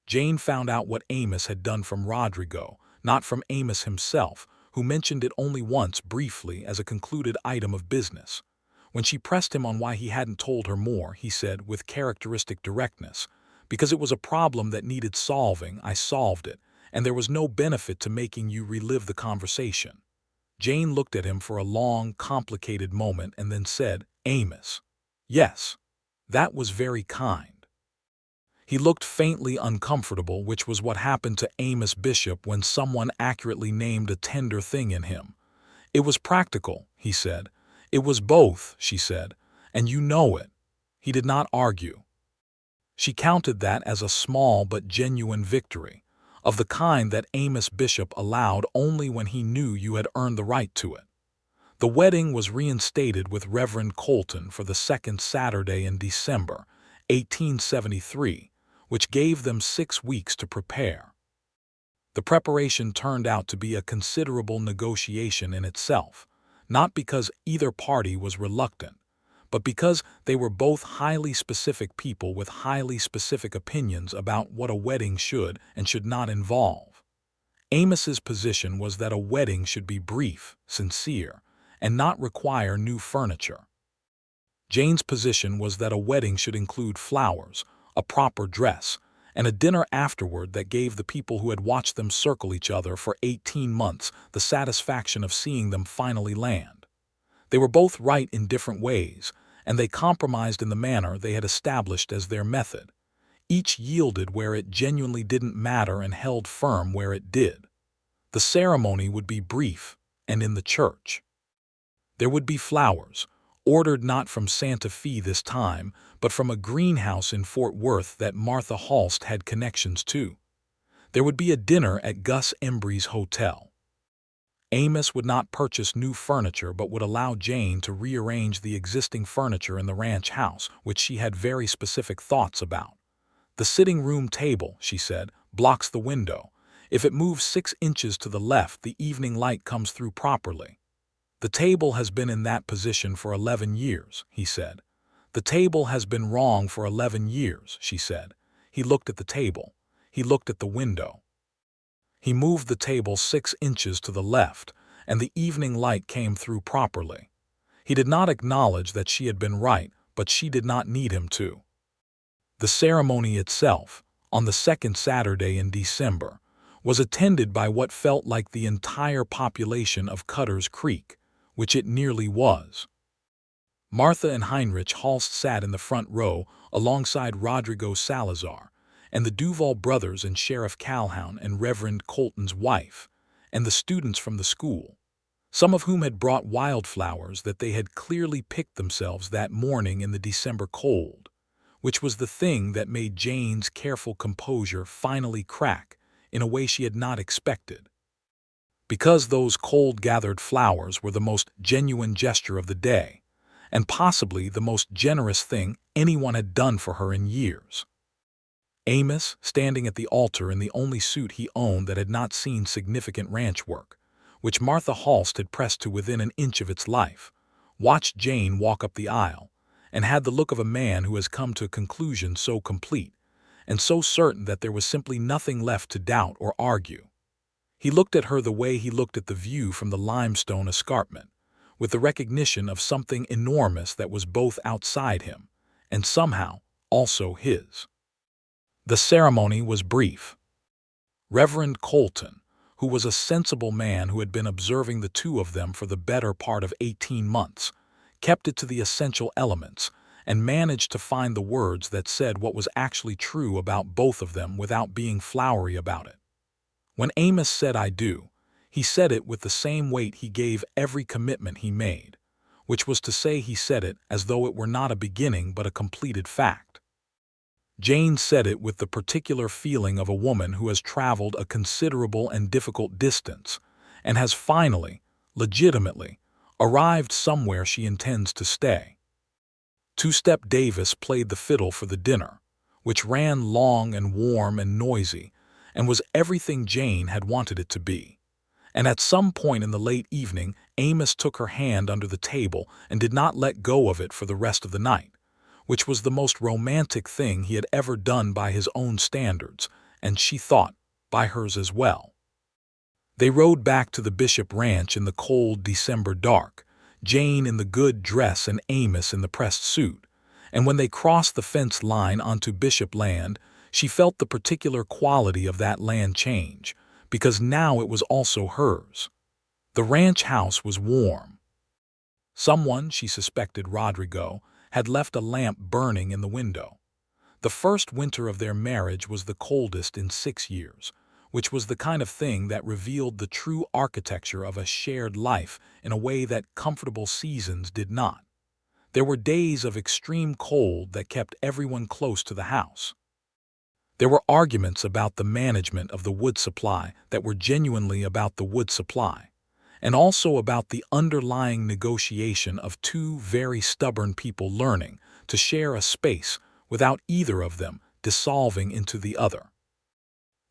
Jane found out what Amos had done from Rodrigo, not from Amos himself, who mentioned it only once briefly as a concluded item of business. When she pressed him on why he hadn't told her more, he said, with characteristic directness, "Because it was a problem that needed solving, I solved it, and there was no benefit to making you relive the conversation." Jane looked at him for a long, complicated moment and then said, "Amos." "Yes, that was very kind." He looked faintly uncomfortable, which was what happened to Amos Bishop when someone accurately named a tender thing in him. "It was practical," he said. "It was both," she said, "and you know it." He did not argue. She counted that as a small but genuine victory, of the kind that Amos Bishop allowed only when he knew you had earned the right to it. The wedding was reinstated with Reverend Colton for the second Saturday in December, 1873, which gave them 6 weeks to prepare. The preparation turned out to be a considerable negotiation in itself, not because either party was reluctant, but because they were both highly specific people with highly specific opinions about what a wedding should and should not involve. Amos's position was that a wedding should be brief, sincere, and not require new furniture. Jane's position was that a wedding should include flowers, a proper dress, and a dinner afterward that gave the people who had watched them circle each other for 18 months the satisfaction of seeing them finally land. They were both right in different ways, and they compromised in the manner they had established as their method. Each yielded where it genuinely didn't matter and held firm where it did. The ceremony would be brief, and in the church. There would be flowers, ordered not from Santa Fe this time, but from a greenhouse in Fort Worth that Martha Halst had connections to. There would be a dinner at Gus Embry's hotel. Amos would not purchase new furniture but would allow Jane to rearrange the existing furniture in the ranch house, which she had very specific thoughts about. The sitting room table, she said, blocks the window. If it moves 6 inches to the left, the evening light comes through properly. The table has been in that position for 11 years, he said. The table has been wrong for 11 years, she said. He looked at the table. He looked at the window. He moved the table 6 inches to the left, and the evening light came through properly. He did not acknowledge that she had been right, but she did not need him to. The ceremony itself, on the second Saturday in December, was attended by what felt like the entire population of Cutter's Creek, which it nearly was. Martha and Heinrich Halst sat in the front row alongside Rodrigo Salazar, and the Duval brothers and Sheriff Calhoun and Reverend Colton's wife, and the students from the school, some of whom had brought wildflowers that they had clearly picked themselves that morning in the December cold, which was the thing that made Jane's careful composure finally crack in a way she had not expected. Because those cold-gathered flowers were the most genuine gesture of the day, and possibly the most generous thing anyone had done for her in years. Amos, standing at the altar in the only suit he owned that had not seen significant ranch work, which Martha Halst had pressed to within an inch of its life, watched Jane walk up the aisle, and had the look of a man who has come to a conclusion so complete, and so certain that there was simply nothing left to doubt or argue. He looked at her the way he looked at the view from the limestone escarpment, with the recognition of something enormous that was both outside him, and somehow also his. The ceremony was brief. Reverend Colton, who was a sensible man who had been observing the two of them for the better part of 18 months, kept it to the essential elements, and managed to find the words that said what was actually true about both of them without being flowery about it. When Amos said "I do," he said it with the same weight he gave every commitment he made, which was to say he said it as though it were not a beginning but a completed fact. Jane said it with the particular feeling of a woman who has traveled a considerable and difficult distance and has finally, legitimately, arrived somewhere she intends to stay. Two-Step Davis played the fiddle for the dinner, which ran long and warm and noisy, and was everything Jane had wanted it to be. And at some point in the late evening, Amos took her hand under the table and did not let go of it for the rest of the night, which was the most romantic thing he had ever done by his own standards, and she thought, by hers as well. They rode back to the Bishop Ranch in the cold December dark, Jane in the good dress and Amos in the pressed suit, and when they crossed the fence line onto Bishop land, she felt the particular quality of that land change, because now it was also hers. The ranch house was warm. Someone, she suspected Rodrigo, had left a lamp burning in the window. The first winter of their marriage was the coldest in 6 years, which was the kind of thing that revealed the true architecture of a shared life in a way that comfortable seasons did not. There were days of extreme cold that kept everyone close to the house. There were arguments about the management of the wood supply that were genuinely about the wood supply, and also about the underlying negotiation of two very stubborn people learning to share a space without either of them dissolving into the other.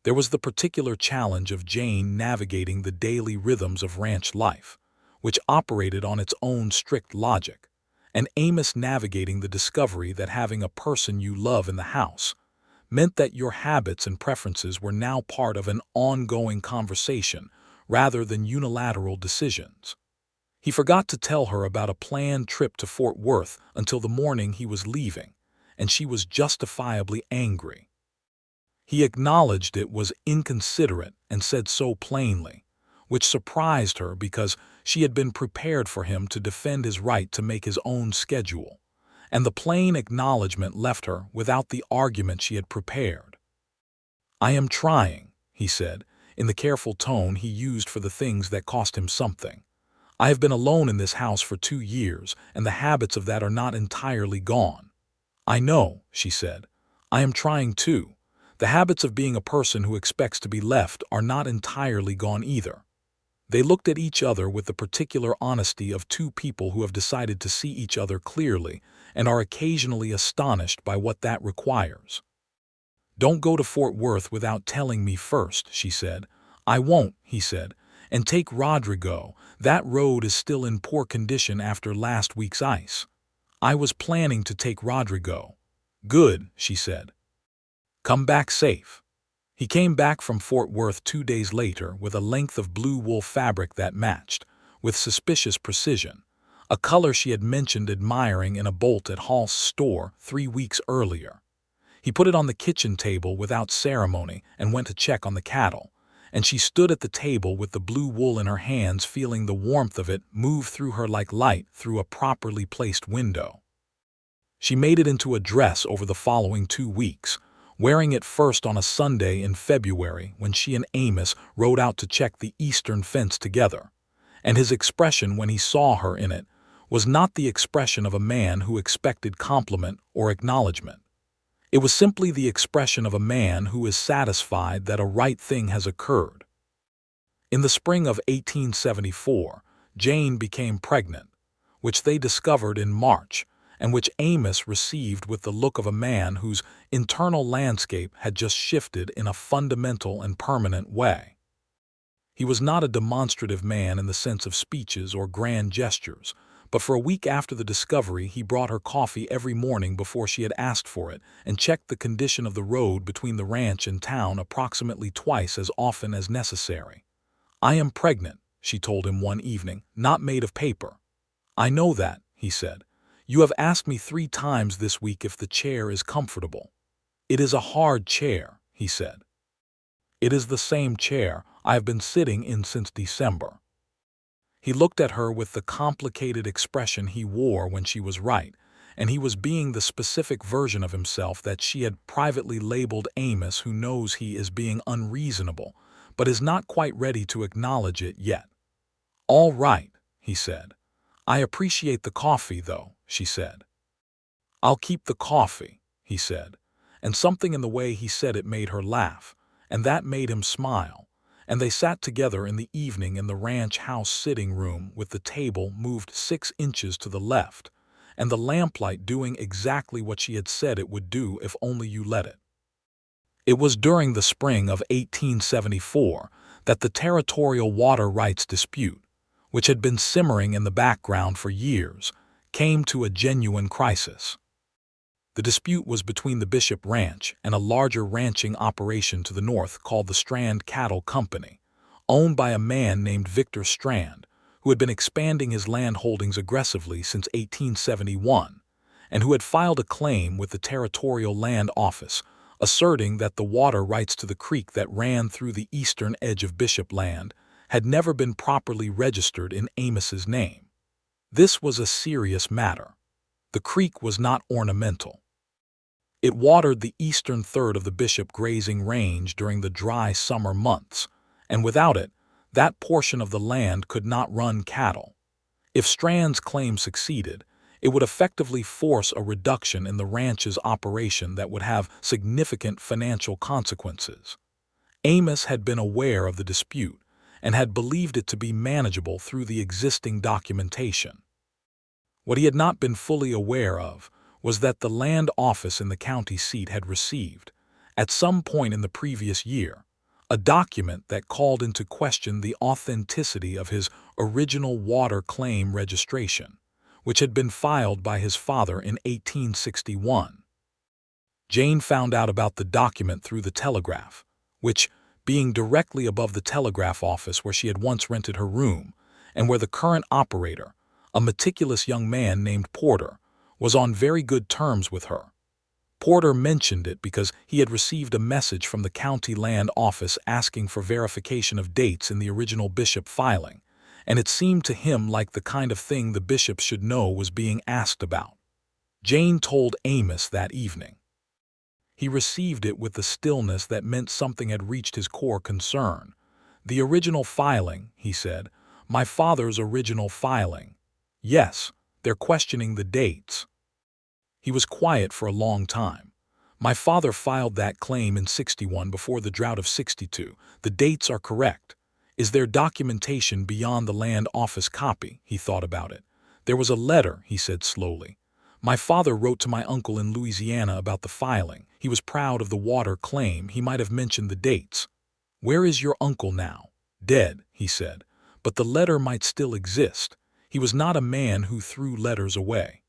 There was the particular challenge of Jane navigating the daily rhythms of ranch life, which operated on its own strict logic, and Amos navigating the discovery that having a person you love in the house meant that your habits and preferences were now part of an ongoing conversation rather than unilateral decisions. He forgot to tell her about a planned trip to Fort Worth until the morning he was leaving, and she was justifiably angry. He acknowledged it was inconsiderate and said so plainly, which surprised her because she had been prepared for him to defend his right to make his own schedule, and the plain acknowledgment left her without the argument she had prepared. "I am trying," he said, in the careful tone he used for the things that cost him something. "I have been alone in this house for 2 years, and the habits of that are not entirely gone." "I know," she said. "I am trying too. The habits of being a person who expects to be left are not entirely gone either." They looked at each other with the particular honesty of two people who have decided to see each other clearly and are occasionally astonished by what that requires. "Don't go to Fort Worth without telling me first," she said. "I won't," he said. "And take Rodrigo. That road is still in poor condition after last week's ice." "I was planning to take Rodrigo." "Good," she said. "Come back safe." He came back from Fort Worth 2 days later with a length of blue wool fabric that matched, with suspicious precision, a color she had mentioned admiring in a bolt at Hall's store 3 weeks earlier. He put it on the kitchen table without ceremony and went to check on the cattle, and she stood at the table with the blue wool in her hands, feeling the warmth of it move through her like light through a properly placed window. She made it into a dress over the following 2 weeks, wearing it first on a Sunday in February when she and Amos rode out to check the eastern fence together, and his expression when he saw her in it was not the expression of a man who expected compliment or acknowledgement. It was simply the expression of a man who is satisfied that a right thing has occurred. In the spring of 1874, Jane became pregnant, which they discovered in March, and which Amos received with the look of a man whose internal landscape had just shifted in a fundamental and permanent way. He was not a demonstrative man in the sense of speeches or grand gestures, but for a week after the discovery he brought her coffee every morning before she had asked for it and checked the condition of the road between the ranch and town approximately twice as often as necessary. "I am pregnant," she told him one evening, "not made of paper." "I know that," he said. "You have asked me 3 times this week if the chair is comfortable." "It is a hard chair," he said. "It is the same chair I have been sitting in since December." He looked at her with the complicated expression he wore when she was right, and he was being the specific version of himself that she had privately labeled Amos, who knows he is being unreasonable, but is not quite ready to acknowledge it yet. "All right," he said. "I appreciate the coffee, though," she said. "I'll keep the coffee," he said, and something in the way he said it made her laugh, and that made him smile, and they sat together in the evening in the ranch house sitting room with the table moved 6 inches to the left, and the lamplight doing exactly what she had said it would do if only you let it. It was during the spring of 1874 that the territorial water rights dispute, which had been simmering in the background for years, came to a genuine crisis. The dispute was between the Bishop Ranch and a larger ranching operation to the north called the Strand Cattle Company, owned by a man named Victor Strand, who had been expanding his land holdings aggressively since 1871, and who had filed a claim with the Territorial Land Office, asserting that the water rights to the creek that ran through the eastern edge of Bishop land had never been properly registered in Amos's name. This was a serious matter. The creek was not ornamental. It watered the eastern third of the Bishop grazing range during the dry summer months, and without it, that portion of the land could not run cattle. If Strand's claim succeeded, it would effectively force a reduction in the ranch's operation that would have significant financial consequences. Amos had been aware of the dispute and had believed it to be manageable through the existing documentation. What he had not been fully aware of was that the land office in the county seat had received, at some point in the previous year, a document that called into question the authenticity of his original water claim registration, which had been filed by his father in 1861. Jane found out about the document through the telegraph, which, being directly above the telegraph office where she had once rented her room, and where the current operator, a meticulous young man named Porter, was on very good terms with her. Porter mentioned it because he had received a message from the county land office asking for verification of dates in the original Bishop filing, and it seemed to him like the kind of thing the Bishop should know was being asked about. Jane told Amos that evening. He received it with the stillness that meant something had reached his core concern. "The original filing," he said. "My father's original filing." "Yes, they're questioning the dates." He was quiet for a long time. "My father filed that claim in 61 before the drought of 62. The dates are correct. Is there documentation beyond the land office copy?" He thought about it. "There was a letter," he said slowly. "My father wrote to my uncle in Louisiana about the filing. He was proud of the water claim. He might have mentioned the dates." "Where is your uncle now?" "Dead," he said. "But the letter might still exist. He was not a man who threw letters away."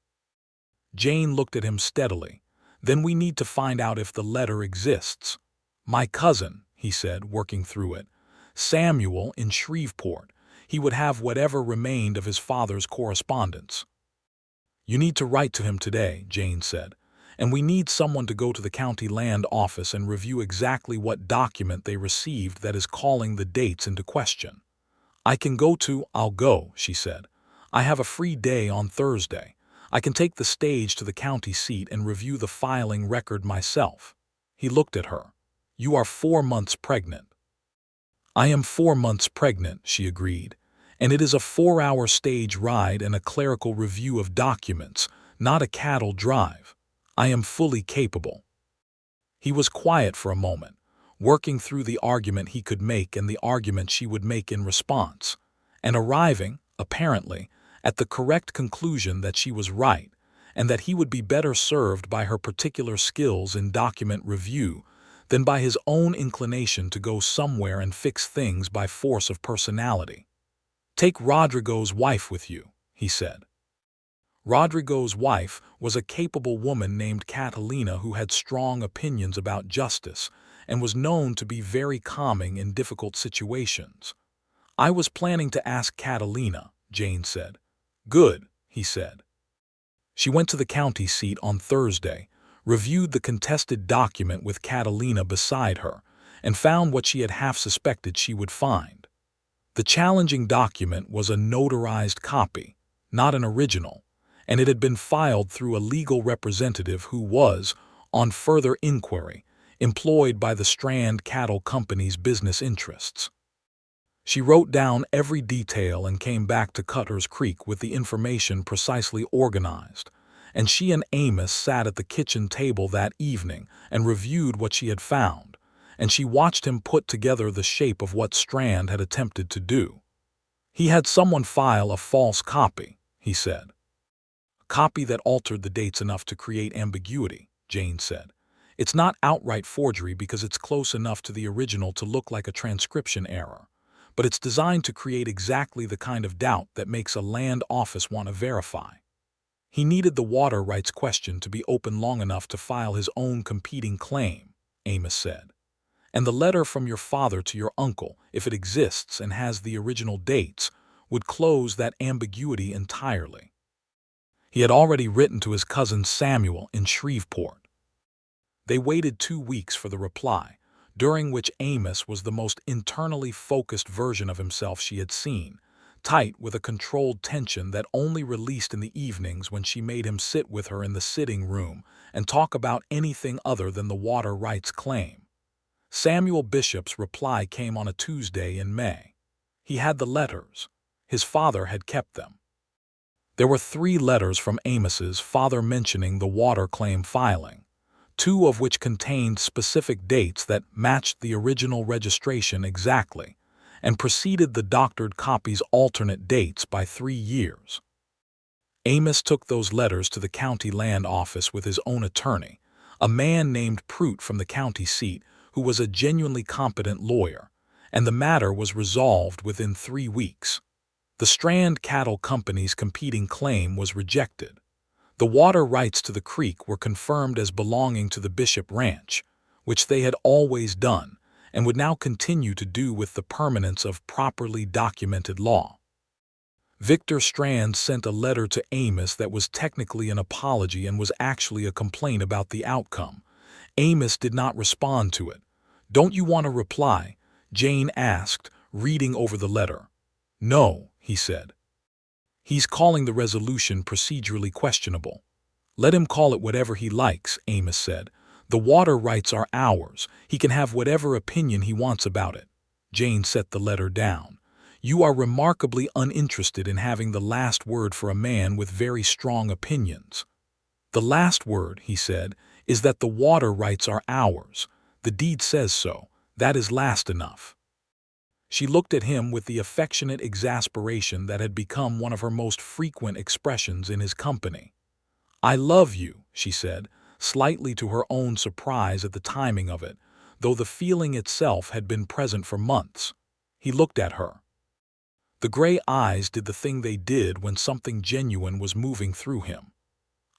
Jane looked at him steadily. "Then we need to find out if the letter exists." "My cousin," he said, working through it. "Samuel in Shreveport. He would have whatever remained of his father's correspondence." "You need to write to him today," Jane said. "And we need someone to go to the county land office and review exactly what document they received that is calling the dates into question." "I'll go," she said. "I have a free day on Thursday. I can take the stage to the county seat and review the filing record myself." He looked at her. "You are 4 months pregnant." "I am 4 months pregnant," she agreed. "And it is a 4-hour stage ride and a clerical review of documents, not a cattle drive. I am fully capable." He was quiet for a moment, working through the argument he could make and the argument she would make in response, and arriving, apparently, at the correct conclusion that she was right, and that he would be better served by her particular skills in document review than by his own inclination to go somewhere and fix things by force of personality. "Take Rodrigo's wife with you," he said. Rodrigo's wife was a capable woman named Catalina who had strong opinions about justice and was known to be very calming in difficult situations. "I was planning to ask Catalina," Jane said. "Good," he said. She went to the county seat on Thursday, reviewed the contested document with Catalina beside her, and found what she had half suspected she would find. The challenging document was a notarized copy, not an original, and it had been filed through a legal representative who was, on further inquiry, employed by the Strand Cattle Company's business interests. She wrote down every detail and came back to Cutter's Creek with the information precisely organized, and she and Amos sat at the kitchen table that evening and reviewed what she had found, and she watched him put together the shape of what Strand had attempted to do. "He had someone file a false copy," he said. "A copy that altered the dates enough to create ambiguity," Jane said. "It's not outright forgery because it's close enough to the original to look like a transcription error, but it's designed to create exactly the kind of doubt that makes a land office want to verify." "He needed the water rights question to be open long enough to file his own competing claim," Amos said. "And the letter from your father to your uncle, if it exists and has the original dates, would close that ambiguity entirely." He had already written to his cousin Samuel in Shreveport. They waited 2 weeks for the reply, during which Amos was the most internally focused version of himself she had seen, tight with a controlled tension that only released in the evenings when she made him sit with her in the sitting room and talk about anything other than the water rights claim. Samuel Bishop's reply came on a Tuesday in May. He had the letters. His father had kept them. There were 3 letters from Amos's father mentioning the water claim filing, 2 of which contained specific dates that matched the original registration exactly, and preceded the doctored copy's alternate dates by 3 years. Amos took those letters to the county land office with his own attorney, a man named Prout from the county seat who was a genuinely competent lawyer, and the matter was resolved within 3 weeks. The Strand Cattle Company's competing claim was rejected. The water rights to the creek were confirmed as belonging to the Bishop Ranch, which they had always done, and would now continue to do with the permanence of properly documented law. Victor Strand sent a letter to Amos that was technically an apology and was actually a complaint about the outcome. Amos did not respond to it. "Don't you want a reply?" Jane asked, reading over the letter. "No," he said. "He's calling the resolution procedurally questionable." "Let him call it whatever he likes," Amos said. "The water rights are ours. He can have whatever opinion he wants about it." Jane set the letter down. "You are remarkably uninterested in having the last word for a man with very strong opinions." "The last word," he said, "is that the water rights are ours. The deed says so. That is last enough." She looked at him with the affectionate exasperation that had become one of her most frequent expressions in his company. "I love you," she said, slightly to her own surprise at the timing of it, though the feeling itself had been present for months. He looked at her. The gray eyes did the thing they did when something genuine was moving through him.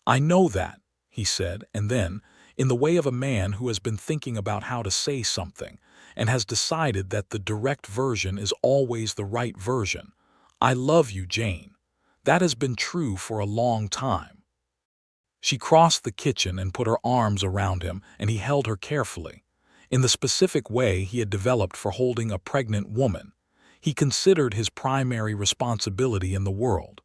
"I know that," he said, and then, in the way of a man who has been thinking about how to say something and has decided that the direct version is always the right version, "I love you, Jane. That has been true for a long time." She crossed the kitchen and put her arms around him, and he held her carefully. In the specific way he had developed for holding a pregnant woman, he considered his primary responsibility in the world,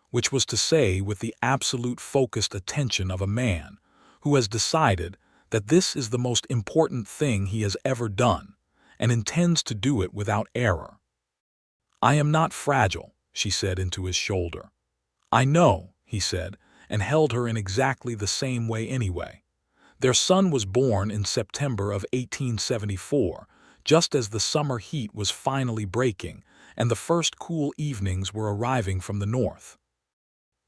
which was to say with the absolute focused attention of a man who has decided that this is the most important thing he has ever done and intends to do it without error. "I am not fragile," she said into his shoulder. "I know," he said, and held her in exactly the same way anyway. Their son was born in September of 1874, just as the summer heat was finally breaking and the first cool evenings were arriving from the north.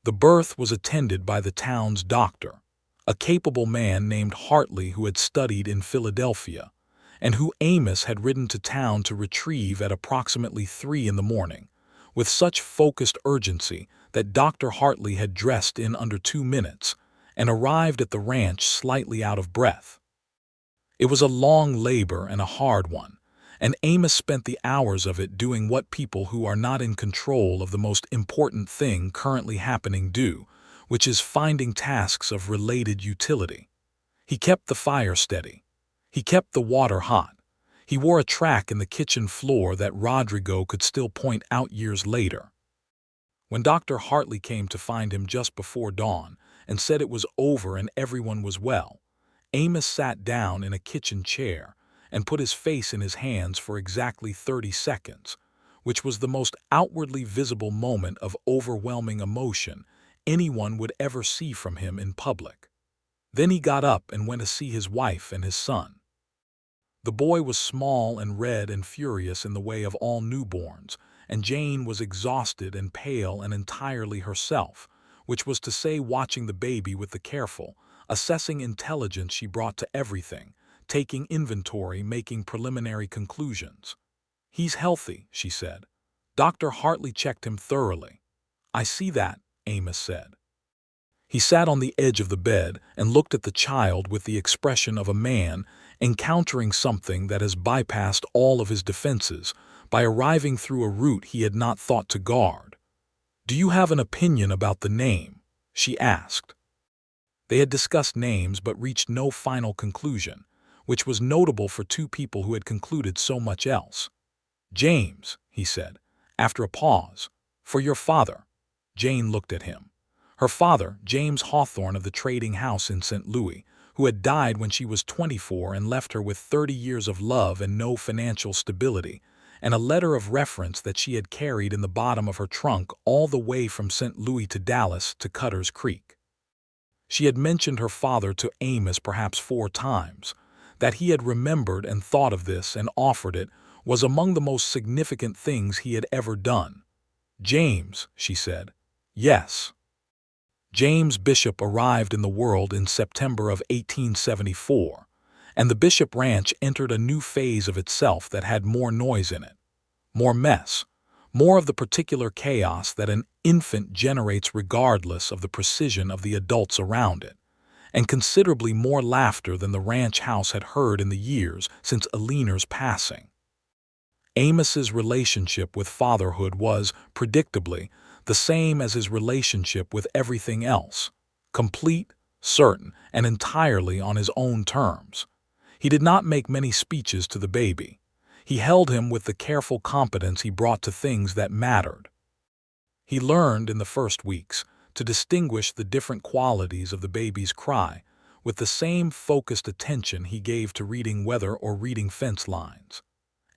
The birth was attended by the town's doctor, a capable man named Hartley who had studied in Philadelphia, and who Amos had ridden to town to retrieve at approximately 3 in the morning, with such focused urgency that Dr. Hartley had dressed in under 2 minutes and arrived at the ranch slightly out of breath. It was a long labor and a hard one, and Amos spent the hours of it doing what people who are not in control of the most important thing currently happening do, which is finding tasks of related utility. He kept the fire steady. He kept the water hot. He wore a track in the kitchen floor that Rodrigo could still point out years later. When Dr. Hartley came to find him just before dawn and said it was over and everyone was well, Amos sat down in a kitchen chair and put his face in his hands for exactly 30 seconds, which was the most outwardly visible moment of overwhelming emotion anyone would ever see from him in public. Then he got up and went to see his wife and his son. The boy was small and red and furious in the way of all newborns, and Jane was exhausted and pale and entirely herself, which was to say watching the baby with the careful, assessing intelligence she brought to everything, taking inventory, making preliminary conclusions. "He's healthy," she said. Dr. Hartley checked him thoroughly. "I see that," Amos said. He sat on the edge of the bed and looked at the child with the expression of a man encountering something that has bypassed all of his defenses by arriving through a route he had not thought to guard. "Do you have an opinion about the name?" she asked. They had discussed names but reached no final conclusion, which was notable for two people who had concluded so much else. "James," he said, after a pause, "for your father." Jane looked at him. Her father, James Hawthorne of the trading house in St. Louis, who had died when she was 24 and left her with 30 years of love and no financial stability, and a letter of reference that she had carried in the bottom of her trunk all the way from St. Louis to Dallas to Cutter's Creek. She had mentioned her father to Amos perhaps 4 times. That he had remembered and thought of this and offered it was among the most significant things he had ever done. "James," she said. "Yes." James Bishop arrived in the world in September of 1874, and the Bishop Ranch entered a new phase of itself that had more noise in it, more mess, more of the particular chaos that an infant generates regardless of the precision of the adults around it, and considerably more laughter than the ranch house had heard in the years since Alina's passing. Amos's relationship with fatherhood was, predictably, the same as his relationship with everything else, complete, certain, and entirely on his own terms. He did not make many speeches to the baby. He held him with the careful competence he brought to things that mattered. He learned in the first weeks to distinguish the different qualities of the baby's cry with the same focused attention he gave to reading weather or reading fence lines.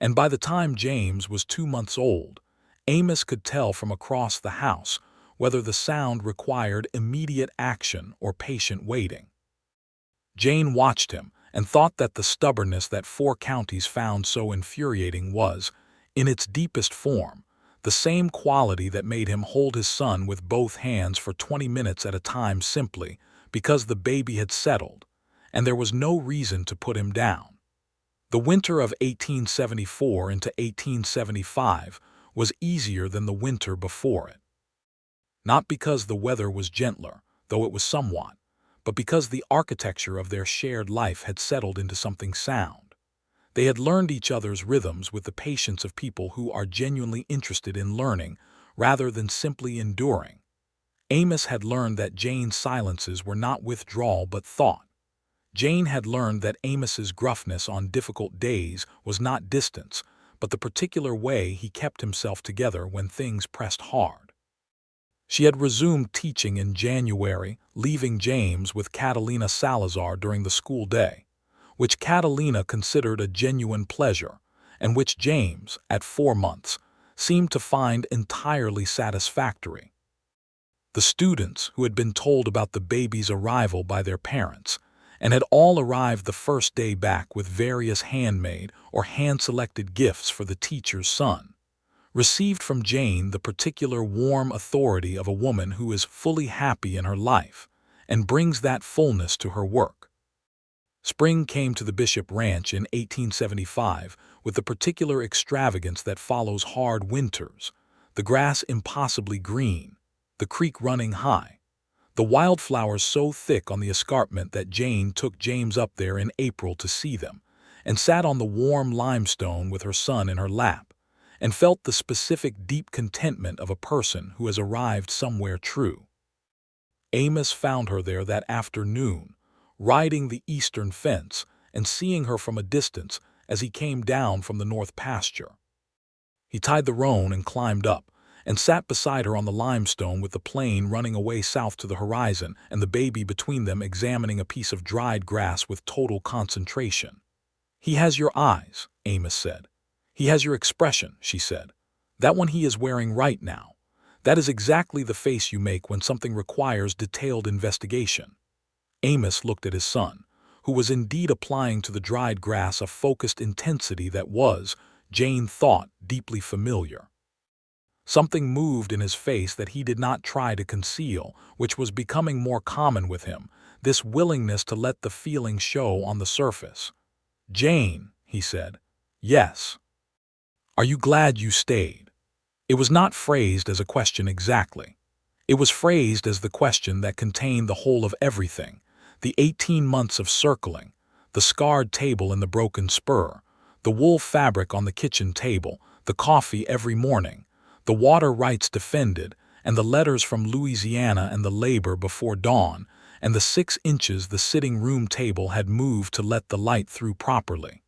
And by the time James was 2 months old, Amos could tell from across the house whether the sound required immediate action or patient waiting. Jane watched him and thought that the stubbornness that 4 counties found so infuriating was, in its deepest form, the same quality that made him hold his son with both hands for 20 minutes at a time simply because the baby had settled, and there was no reason to put him down. The winter of 1874 into 1875 was easier than the winter before it. Not because the weather was gentler, though it was somewhat, but because the architecture of their shared life had settled into something sound. They had learned each other's rhythms with the patience of people who are genuinely interested in learning rather than simply enduring. Amos had learned that Jane's silences were not withdrawal but thought. Jane had learned that Amos's gruffness on difficult days was not distance, but the particular way he kept himself together when things pressed hard. She had resumed teaching in January, leaving James with Catalina Salazar during the school day, which Catalina considered a genuine pleasure, and which James, at 4 months, seemed to find entirely satisfactory. The students, who had been told about the baby's arrival by their parents, and had all arrived the first day back with various handmade or hand-selected gifts for the teacher's son, received from Jane the particular warm authority of a woman who is fully happy in her life and brings that fullness to her work. Spring came to the Bishop Ranch in 1875 with the particular extravagance that follows hard winters, the grass impossibly green, the creek running high, the wildflowers so thick on the escarpment that Jane took James up there in April to see them, and sat on the warm limestone with her son in her lap, and felt the specific deep contentment of a person who has arrived somewhere true. Amos found her there that afternoon, riding the eastern fence and seeing her from a distance as he came down from the north pasture. He tied the roan and climbed up, and sat beside her on the limestone with the plain running away south to the horizon and the baby between them examining a piece of dried grass with total concentration. "He has your eyes," Amos said. "He has your expression," she said. "That one he is wearing right now. That is exactly the face you make when something requires detailed investigation." Amos looked at his son, who was indeed applying to the dried grass a focused intensity that was, Jane thought, deeply familiar. Something moved in his face that he did not try to conceal, which was becoming more common with him, this willingness to let the feeling show on the surface. "Jane," he said. "Yes. Are you glad you stayed?" It was not phrased as a question exactly. It was phrased as the question that contained the whole of everything, the 18 months of circling, the scarred table and the broken spur, the wool fabric on the kitchen table, the coffee every morning, the water rights defended, and the letters from Louisiana and the labor before dawn, and the 6 inches the sitting room table had moved to let the light through properly.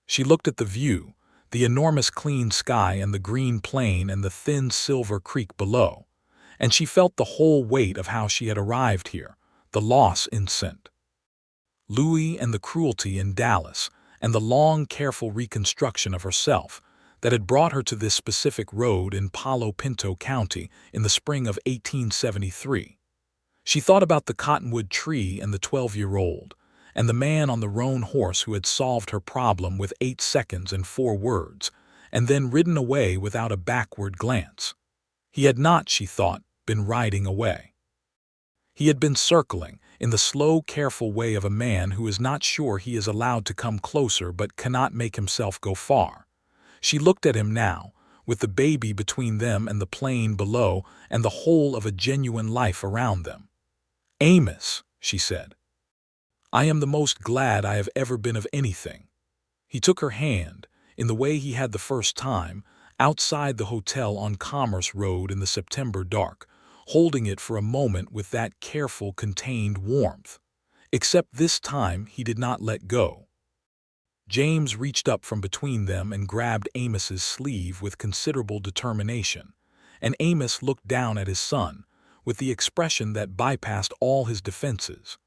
She looked at the view, the enormous clean sky and the green plain and the thin silver creek below, and she felt the whole weight of how she had arrived here, the loss in St. Louis and the cruelty in Dallas, and the long, careful reconstruction of herself that had brought her to this specific road in Palo Pinto County in the spring of 1873. She thought about the cottonwood tree and the 12-year-old, and the man on the roan horse who had solved her problem with 8 seconds and 4 words, and then ridden away without a backward glance. He had not, she thought, been riding away. He had been circling, in the slow, careful way of a man who is not sure he is allowed to come closer but cannot make himself go far. She looked at him now, with the baby between them and the plain below and the whole of a genuine life around them. "Amos," she said, "I am the most glad I have ever been of anything." He took her hand, in the way he had the first time, outside the hotel on Commerce Road in the September dark, holding it for a moment with that careful, contained warmth. Except this time he did not let go. James reached up from between them and grabbed Amos's sleeve with considerable determination, and Amos looked down at his son, with the expression that bypassed all his defenses,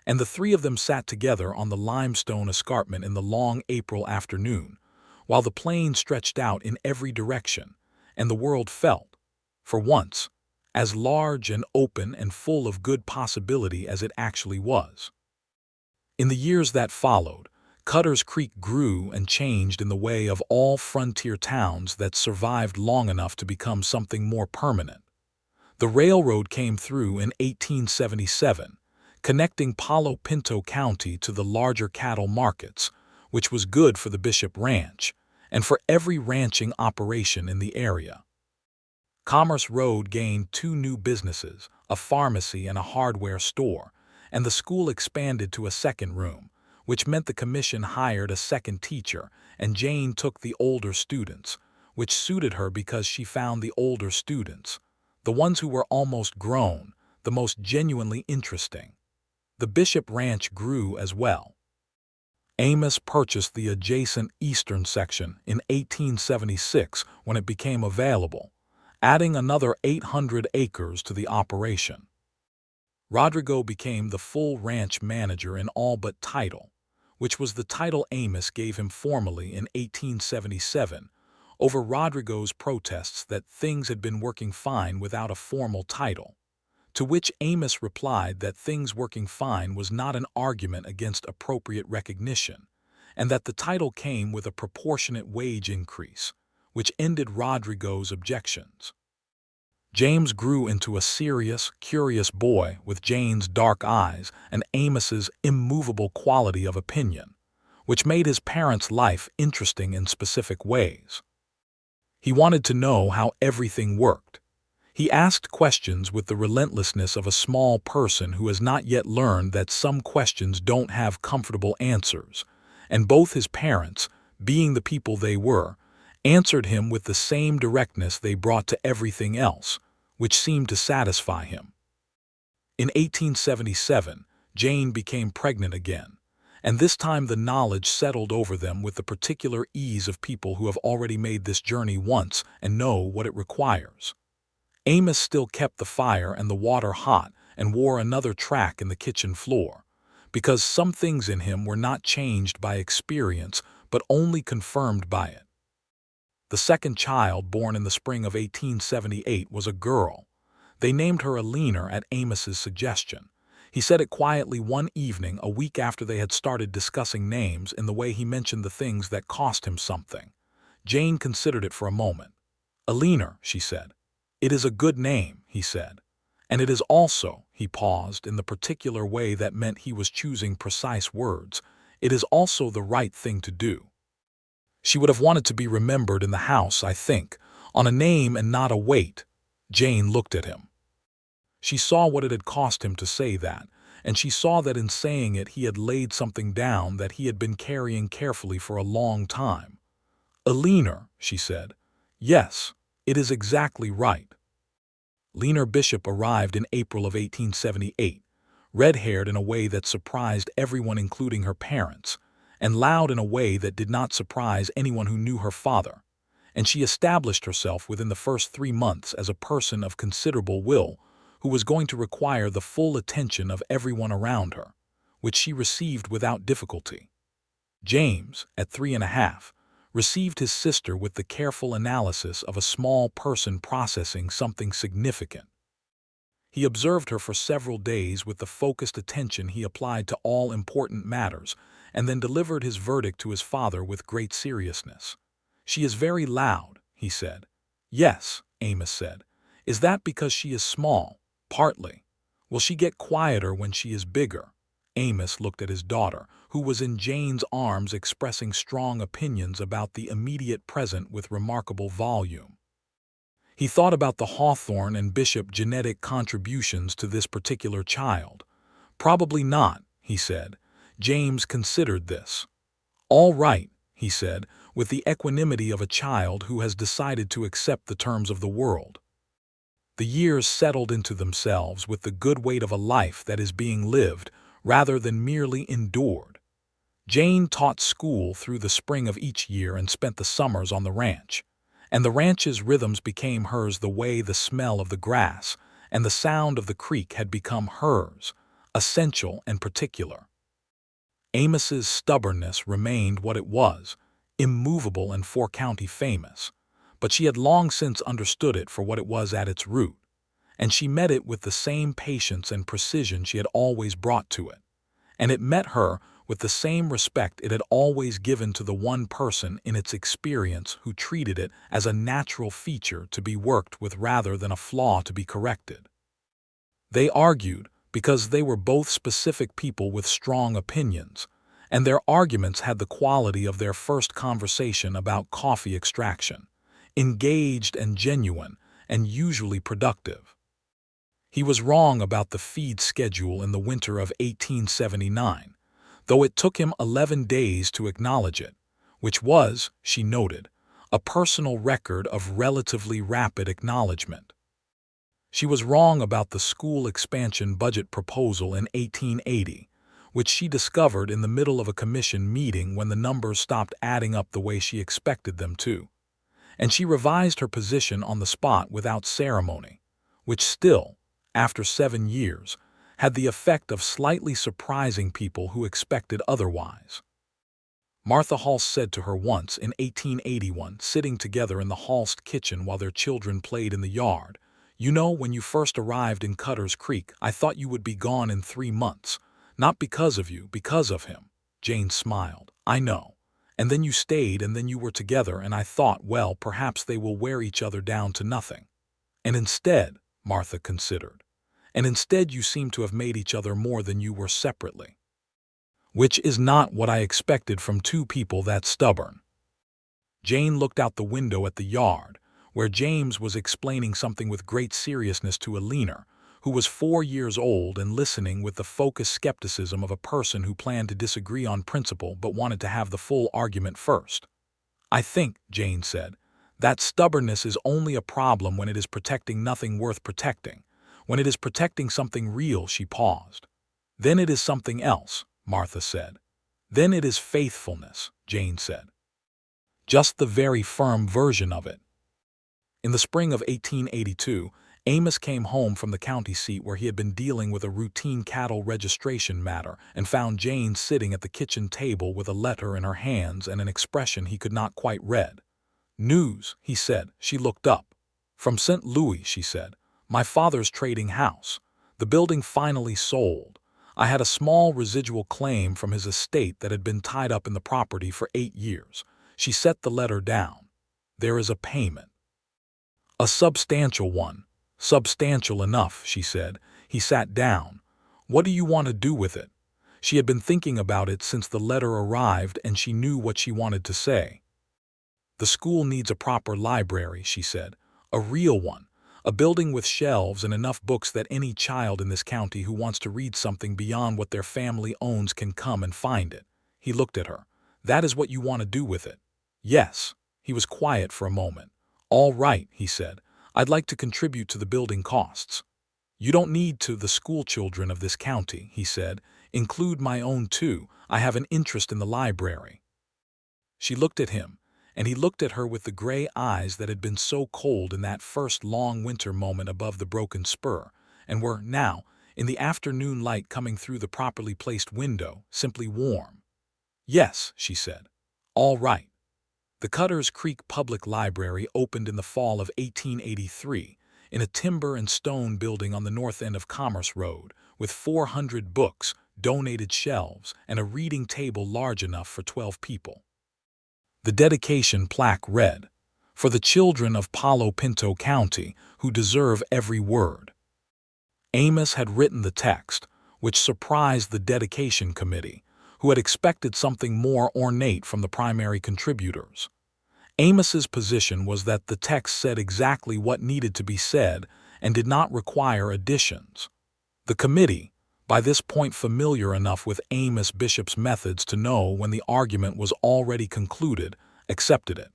and the three of them sat together on the limestone escarpment in the long April afternoon, while the plain stretched out in every direction, and the world felt, for once, as large and open and full of good possibility as it actually was. In the years that followed, Cutter's Creek grew and changed in the way of all frontier towns that survived long enough to become something more permanent. The railroad came through in 1877, connecting Palo Pinto County to the larger cattle markets, which was good for the Bishop Ranch and for every ranching operation in the area. Commerce Road gained two new businesses, a pharmacy and a hardware store, and the school expanded to a second room, which meant the commission hired a second teacher, and Jane took the older students, which suited her because she found the older students, the ones who were almost grown, the most genuinely interesting. The Bishop Ranch grew as well. Amos purchased the adjacent eastern section in 1876 when it became available, adding another 800 acres to the operation. Rodrigo became the full ranch manager in all but title, which was the title Amos gave him formally in 1877, over Rodrigo's protests that things had been working fine without a formal title, to which Amos replied that things working fine was not an argument against appropriate recognition, and that the title came with a proportionate wage increase, which ended Rodrigo's objections. James grew into a serious, curious boy with Jane's dark eyes and Amos's immovable quality of opinion, which made his parents' life interesting in specific ways. He wanted to know how everything worked. He asked questions with the relentlessness of a small person who has not yet learned that some questions don't have comfortable answers, and both his parents, being the people they were, answered him with the same directness they brought to everything else, which seemed to satisfy him. In 1877, Jane became pregnant again, and this time the knowledge settled over them with the particular ease of people who have already made this journey once and know what it requires. Amos still kept the fire and the water hot and wore another track in the kitchen floor, because some things in him were not changed by experience but only confirmed by it. The second child, born in the spring of 1878, was a girl. They named her Alina at Amos's suggestion. He said it quietly one evening a week after they had started discussing names in the way he mentioned the things that cost him something. Jane considered it for a moment. "Alina," she said. "It is a good name," he said. "And it is also," he paused in the particular way that meant he was choosing precise words, "it is also the right thing to do. She would have wanted to be remembered in the house, I think, on a name and not a weight." Jane looked at him. She saw what it had cost him to say that, and she saw that in saying it he had laid something down that he had been carrying carefully for a long time. "Alina," she said. "Yes, it is exactly right." Amos Bishop arrived in April of 1878, red-haired in a way that surprised everyone including her parents, and loud in a way that did not surprise anyone who knew her father, and she established herself within the first 3 months as a person of considerable will who was going to require the full attention of everyone around her, which she received without difficulty. James, at 3½, received his sister with the careful analysis of a small person processing something significant. He observed her for several days with the focused attention he applied to all important matters, and then delivered his verdict to his father with great seriousness. "She is very loud," he said. "Yes," Amos said. "Is that because she is small?" "Partly." "Will she get quieter when she is bigger?" Amos looked at his daughter, who was in Jane's arms expressing strong opinions about the immediate present with remarkable volume. He thought about the Hawthorne and Bishop genetic contributions to this particular child. "Probably not," he said. James considered this. "All right," he said, with the equanimity of a child who has decided to accept the terms of the world. The years settled into themselves with the good weight of a life that is being lived rather than merely endured. Jane taught school through the spring of each year and spent the summers on the ranch, and the ranch's rhythms became hers the way the smell of the grass and the sound of the creek had become hers, essential and particular. Amos's stubbornness remained what it was, immovable and four-county famous, but she had long since understood it for what it was at its root, and she met it with the same patience and precision she had always brought to it, and it met her with the same respect it had always given to the one person in its experience who treated it as a natural feature to be worked with rather than a flaw to be corrected. They argued because they were both specific people with strong opinions, and their arguments had the quality of their first conversation about coffee extraction, engaged and genuine, and usually productive. He was wrong about the feed schedule in the winter of 1879, though it took him 11 days to acknowledge it, which was, she noted, a personal record of relatively rapid acknowledgement. She was wrong about the school expansion budget proposal in 1880, which she discovered in the middle of a commission meeting when the numbers stopped adding up the way she expected them to, and she revised her position on the spot without ceremony, which still, after 7 years, had the effect of slightly surprising people who expected otherwise. Martha Halst said to her once in 1881, sitting together in the Halst kitchen while their children played in the yard, "You know, when you first arrived in Cutter's Creek, I thought you would be gone in 3 months. Not because of you, because of him." Jane smiled. "I know. And then you stayed, and then you were together, and I thought, well, perhaps they will wear each other down to nothing. And instead," Martha considered, "and instead you seem to have made each other more than you were separately. Which is not what I expected from two people that stubborn." Jane looked out the window at the yard, where James was explaining something with great seriousness to Alina, who was 4 years old and listening with the focused skepticism of a person who planned to disagree on principle but wanted to have the full argument first. "I think," Jane said, "that stubbornness is only a problem when it is protecting nothing worth protecting. When it is protecting something real." She paused. "Then it is something else," Martha said. "Then it is faithfulness," Jane said. "Just the very firm version of it." In the spring of 1882, Amos came home from the county seat where he had been dealing with a routine cattle registration matter and found Jane sitting at the kitchen table with a letter in her hands and an expression he could not quite read. "News," he said. She looked up. "From St. Louis," she said. "My father's trading house. The building finally sold. I had a small residual claim from his estate that had been tied up in the property for 8 years. She set the letter down. "There is a payment." "A substantial one." "Substantial enough," she said. He sat down. "What do you want to do with it?" She had been thinking about it since the letter arrived, and she knew what she wanted to say. "The school needs a proper library," she said. "A real one. A building with shelves and enough books that any child in this county who wants to read something beyond what their family owns can come and find it." He looked at her. "That is what you want to do with it?" "Yes." He was quiet for a moment. "All right," he said. "I'd like to contribute to the building costs." "You don't need to. The school children of this county," he said, "include my own too. I have an interest in the library." She looked at him, and he looked at her with the gray eyes that had been so cold in that first long winter moment above the broken spur, and were now, in the afternoon light coming through the properly placed window, simply warm. "Yes," she said. "All right." The Cutter's Creek Public Library opened in the fall of 1883 in a timber and stone building on the north end of Commerce Road, with 400 books, donated shelves, and a reading table large enough for 12 people. The dedication plaque read, "For the children of Palo Pinto County who deserve every word." Amos had written the text, which surprised the dedication committee, who had expected something more ornate from the primary contributors. Amos's position was that the text said exactly what needed to be said and did not require additions. The committee, by this point familiar enough with Amos Bishop's methods to know when the argument was already concluded, accepted it.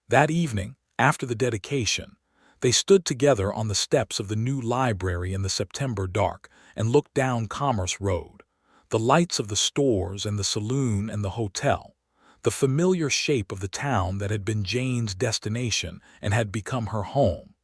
That evening, after the dedication, they stood together on the steps of the new library in the September dark and looked down Commerce Road, the lights of the stores and the saloon and the hotel, the familiar shape of the town that had been Jane's destination and had become her home.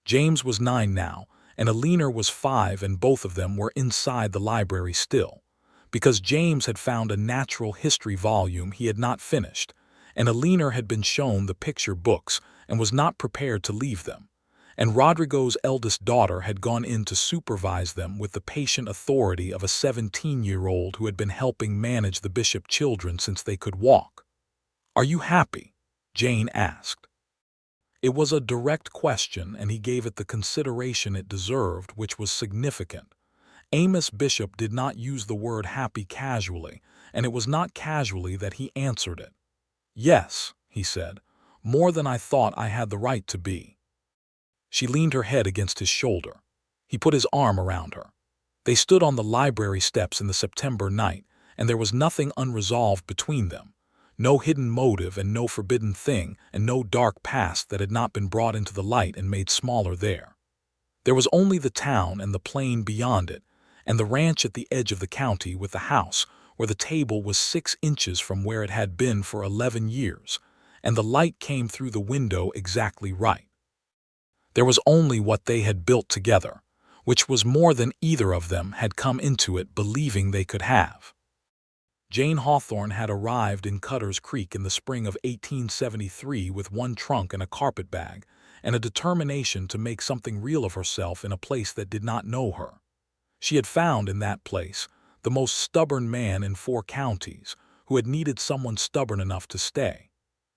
James was 9 now, and Alina was 5, and both of them were inside the library still, because James had found a natural history volume he had not finished, and Alina had been shown the picture books and was not prepared to leave them, and Rodrigo's eldest daughter had gone in to supervise them with the patient authority of a 17-year-old who had been helping manage the Bishop children since they could walk. "Are you happy?" Jane asked. It was a direct question, and he gave it the consideration it deserved, which was significant. Amos Bishop did not use the word happy casually, and it was not casually that he answered it. "Yes," he said, "more than I thought I had the right to be." She leaned her head against his shoulder. He put his arm around her. They stood on the library steps in the September night, and there was nothing unresolved between them. No hidden motive and no forbidden thing and no dark past that had not been brought into the light and made smaller there. There was only the town and the plain beyond it, and the ranch at the edge of the county with the house where the table was 6 inches from where it had been for 11 years, and the light came through the window exactly right. There was only what they had built together, which was more than either of them had come into it believing they could have. Jane Hawthorne had arrived in Cutter's Creek in the spring of 1873 with 1 trunk and a carpetbag, and a determination to make something real of herself in a place that did not know her. She had found in that place the most stubborn man in 4 counties, who had needed someone stubborn enough to stay.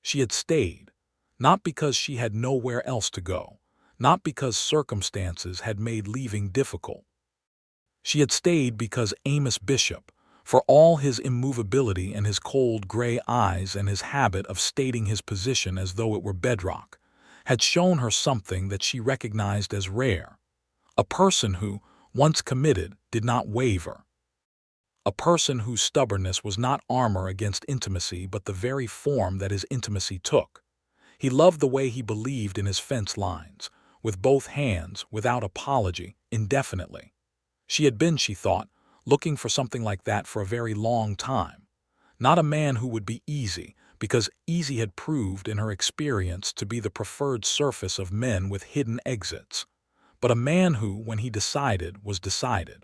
She had stayed, not because she had nowhere else to go, not because circumstances had made leaving difficult. She had stayed because Amos Bishop, for all his immovability and his cold gray eyes and his habit of stating his position as though it were bedrock, had shown her something that she recognized as rare. A person who, once committed, did not waver. A person whose stubbornness was not armor against intimacy but the very form that his intimacy took. He loved the way he believed in his fence lines, with both hands, without apology, indefinitely. She had been, she thought, looking for something like that for a very long time. Not a man who would be easy, because easy had proved in her experience to be the preferred surface of men with hidden exits, but a man who, when he decided, was decided.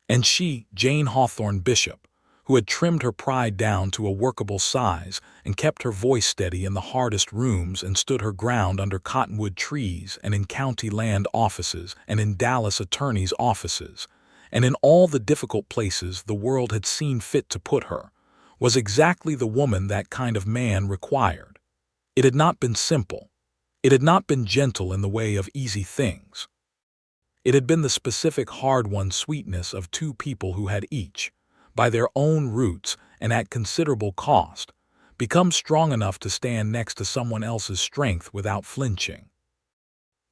And she, Jane Hawthorne Bishop, who had trimmed her pride down to a workable size and kept her voice steady in the hardest rooms and stood her ground under cottonwood trees and in county land offices and in Dallas attorneys' offices, and in all the difficult places the world had seen fit to put her, was exactly the woman that kind of man required. It had not been simple. It had not been gentle in the way of easy things. It had been the specific hard-won sweetness of 2 people who had each, by their own roots and at considerable cost, become strong enough to stand next to someone else's strength without flinching.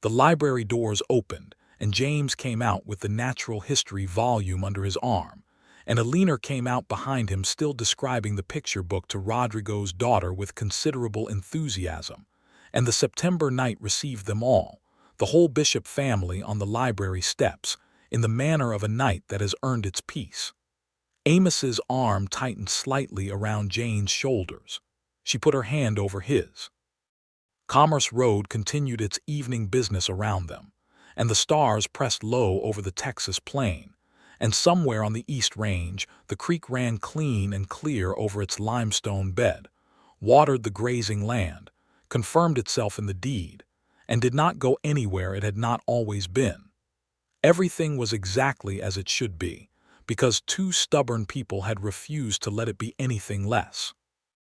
The library doors opened, and James came out with the natural history volume under his arm, and Alina came out behind him still describing the picture book to Rodrigo's daughter with considerable enthusiasm, and the September night received them all, the whole Bishop family on the library steps, in the manner of a night that has earned its peace. Amos's arm tightened slightly around Jane's shoulders. She put her hand over his. Commerce Road continued its evening business around them, and the stars pressed low over the Texas plain, and somewhere on the East Range the creek ran clean and clear over its limestone bed, watered the grazing land, confirmed itself in the deed, and did not go anywhere it had not always been. Everything was exactly as it should be, because 2 stubborn people had refused to let it be anything less.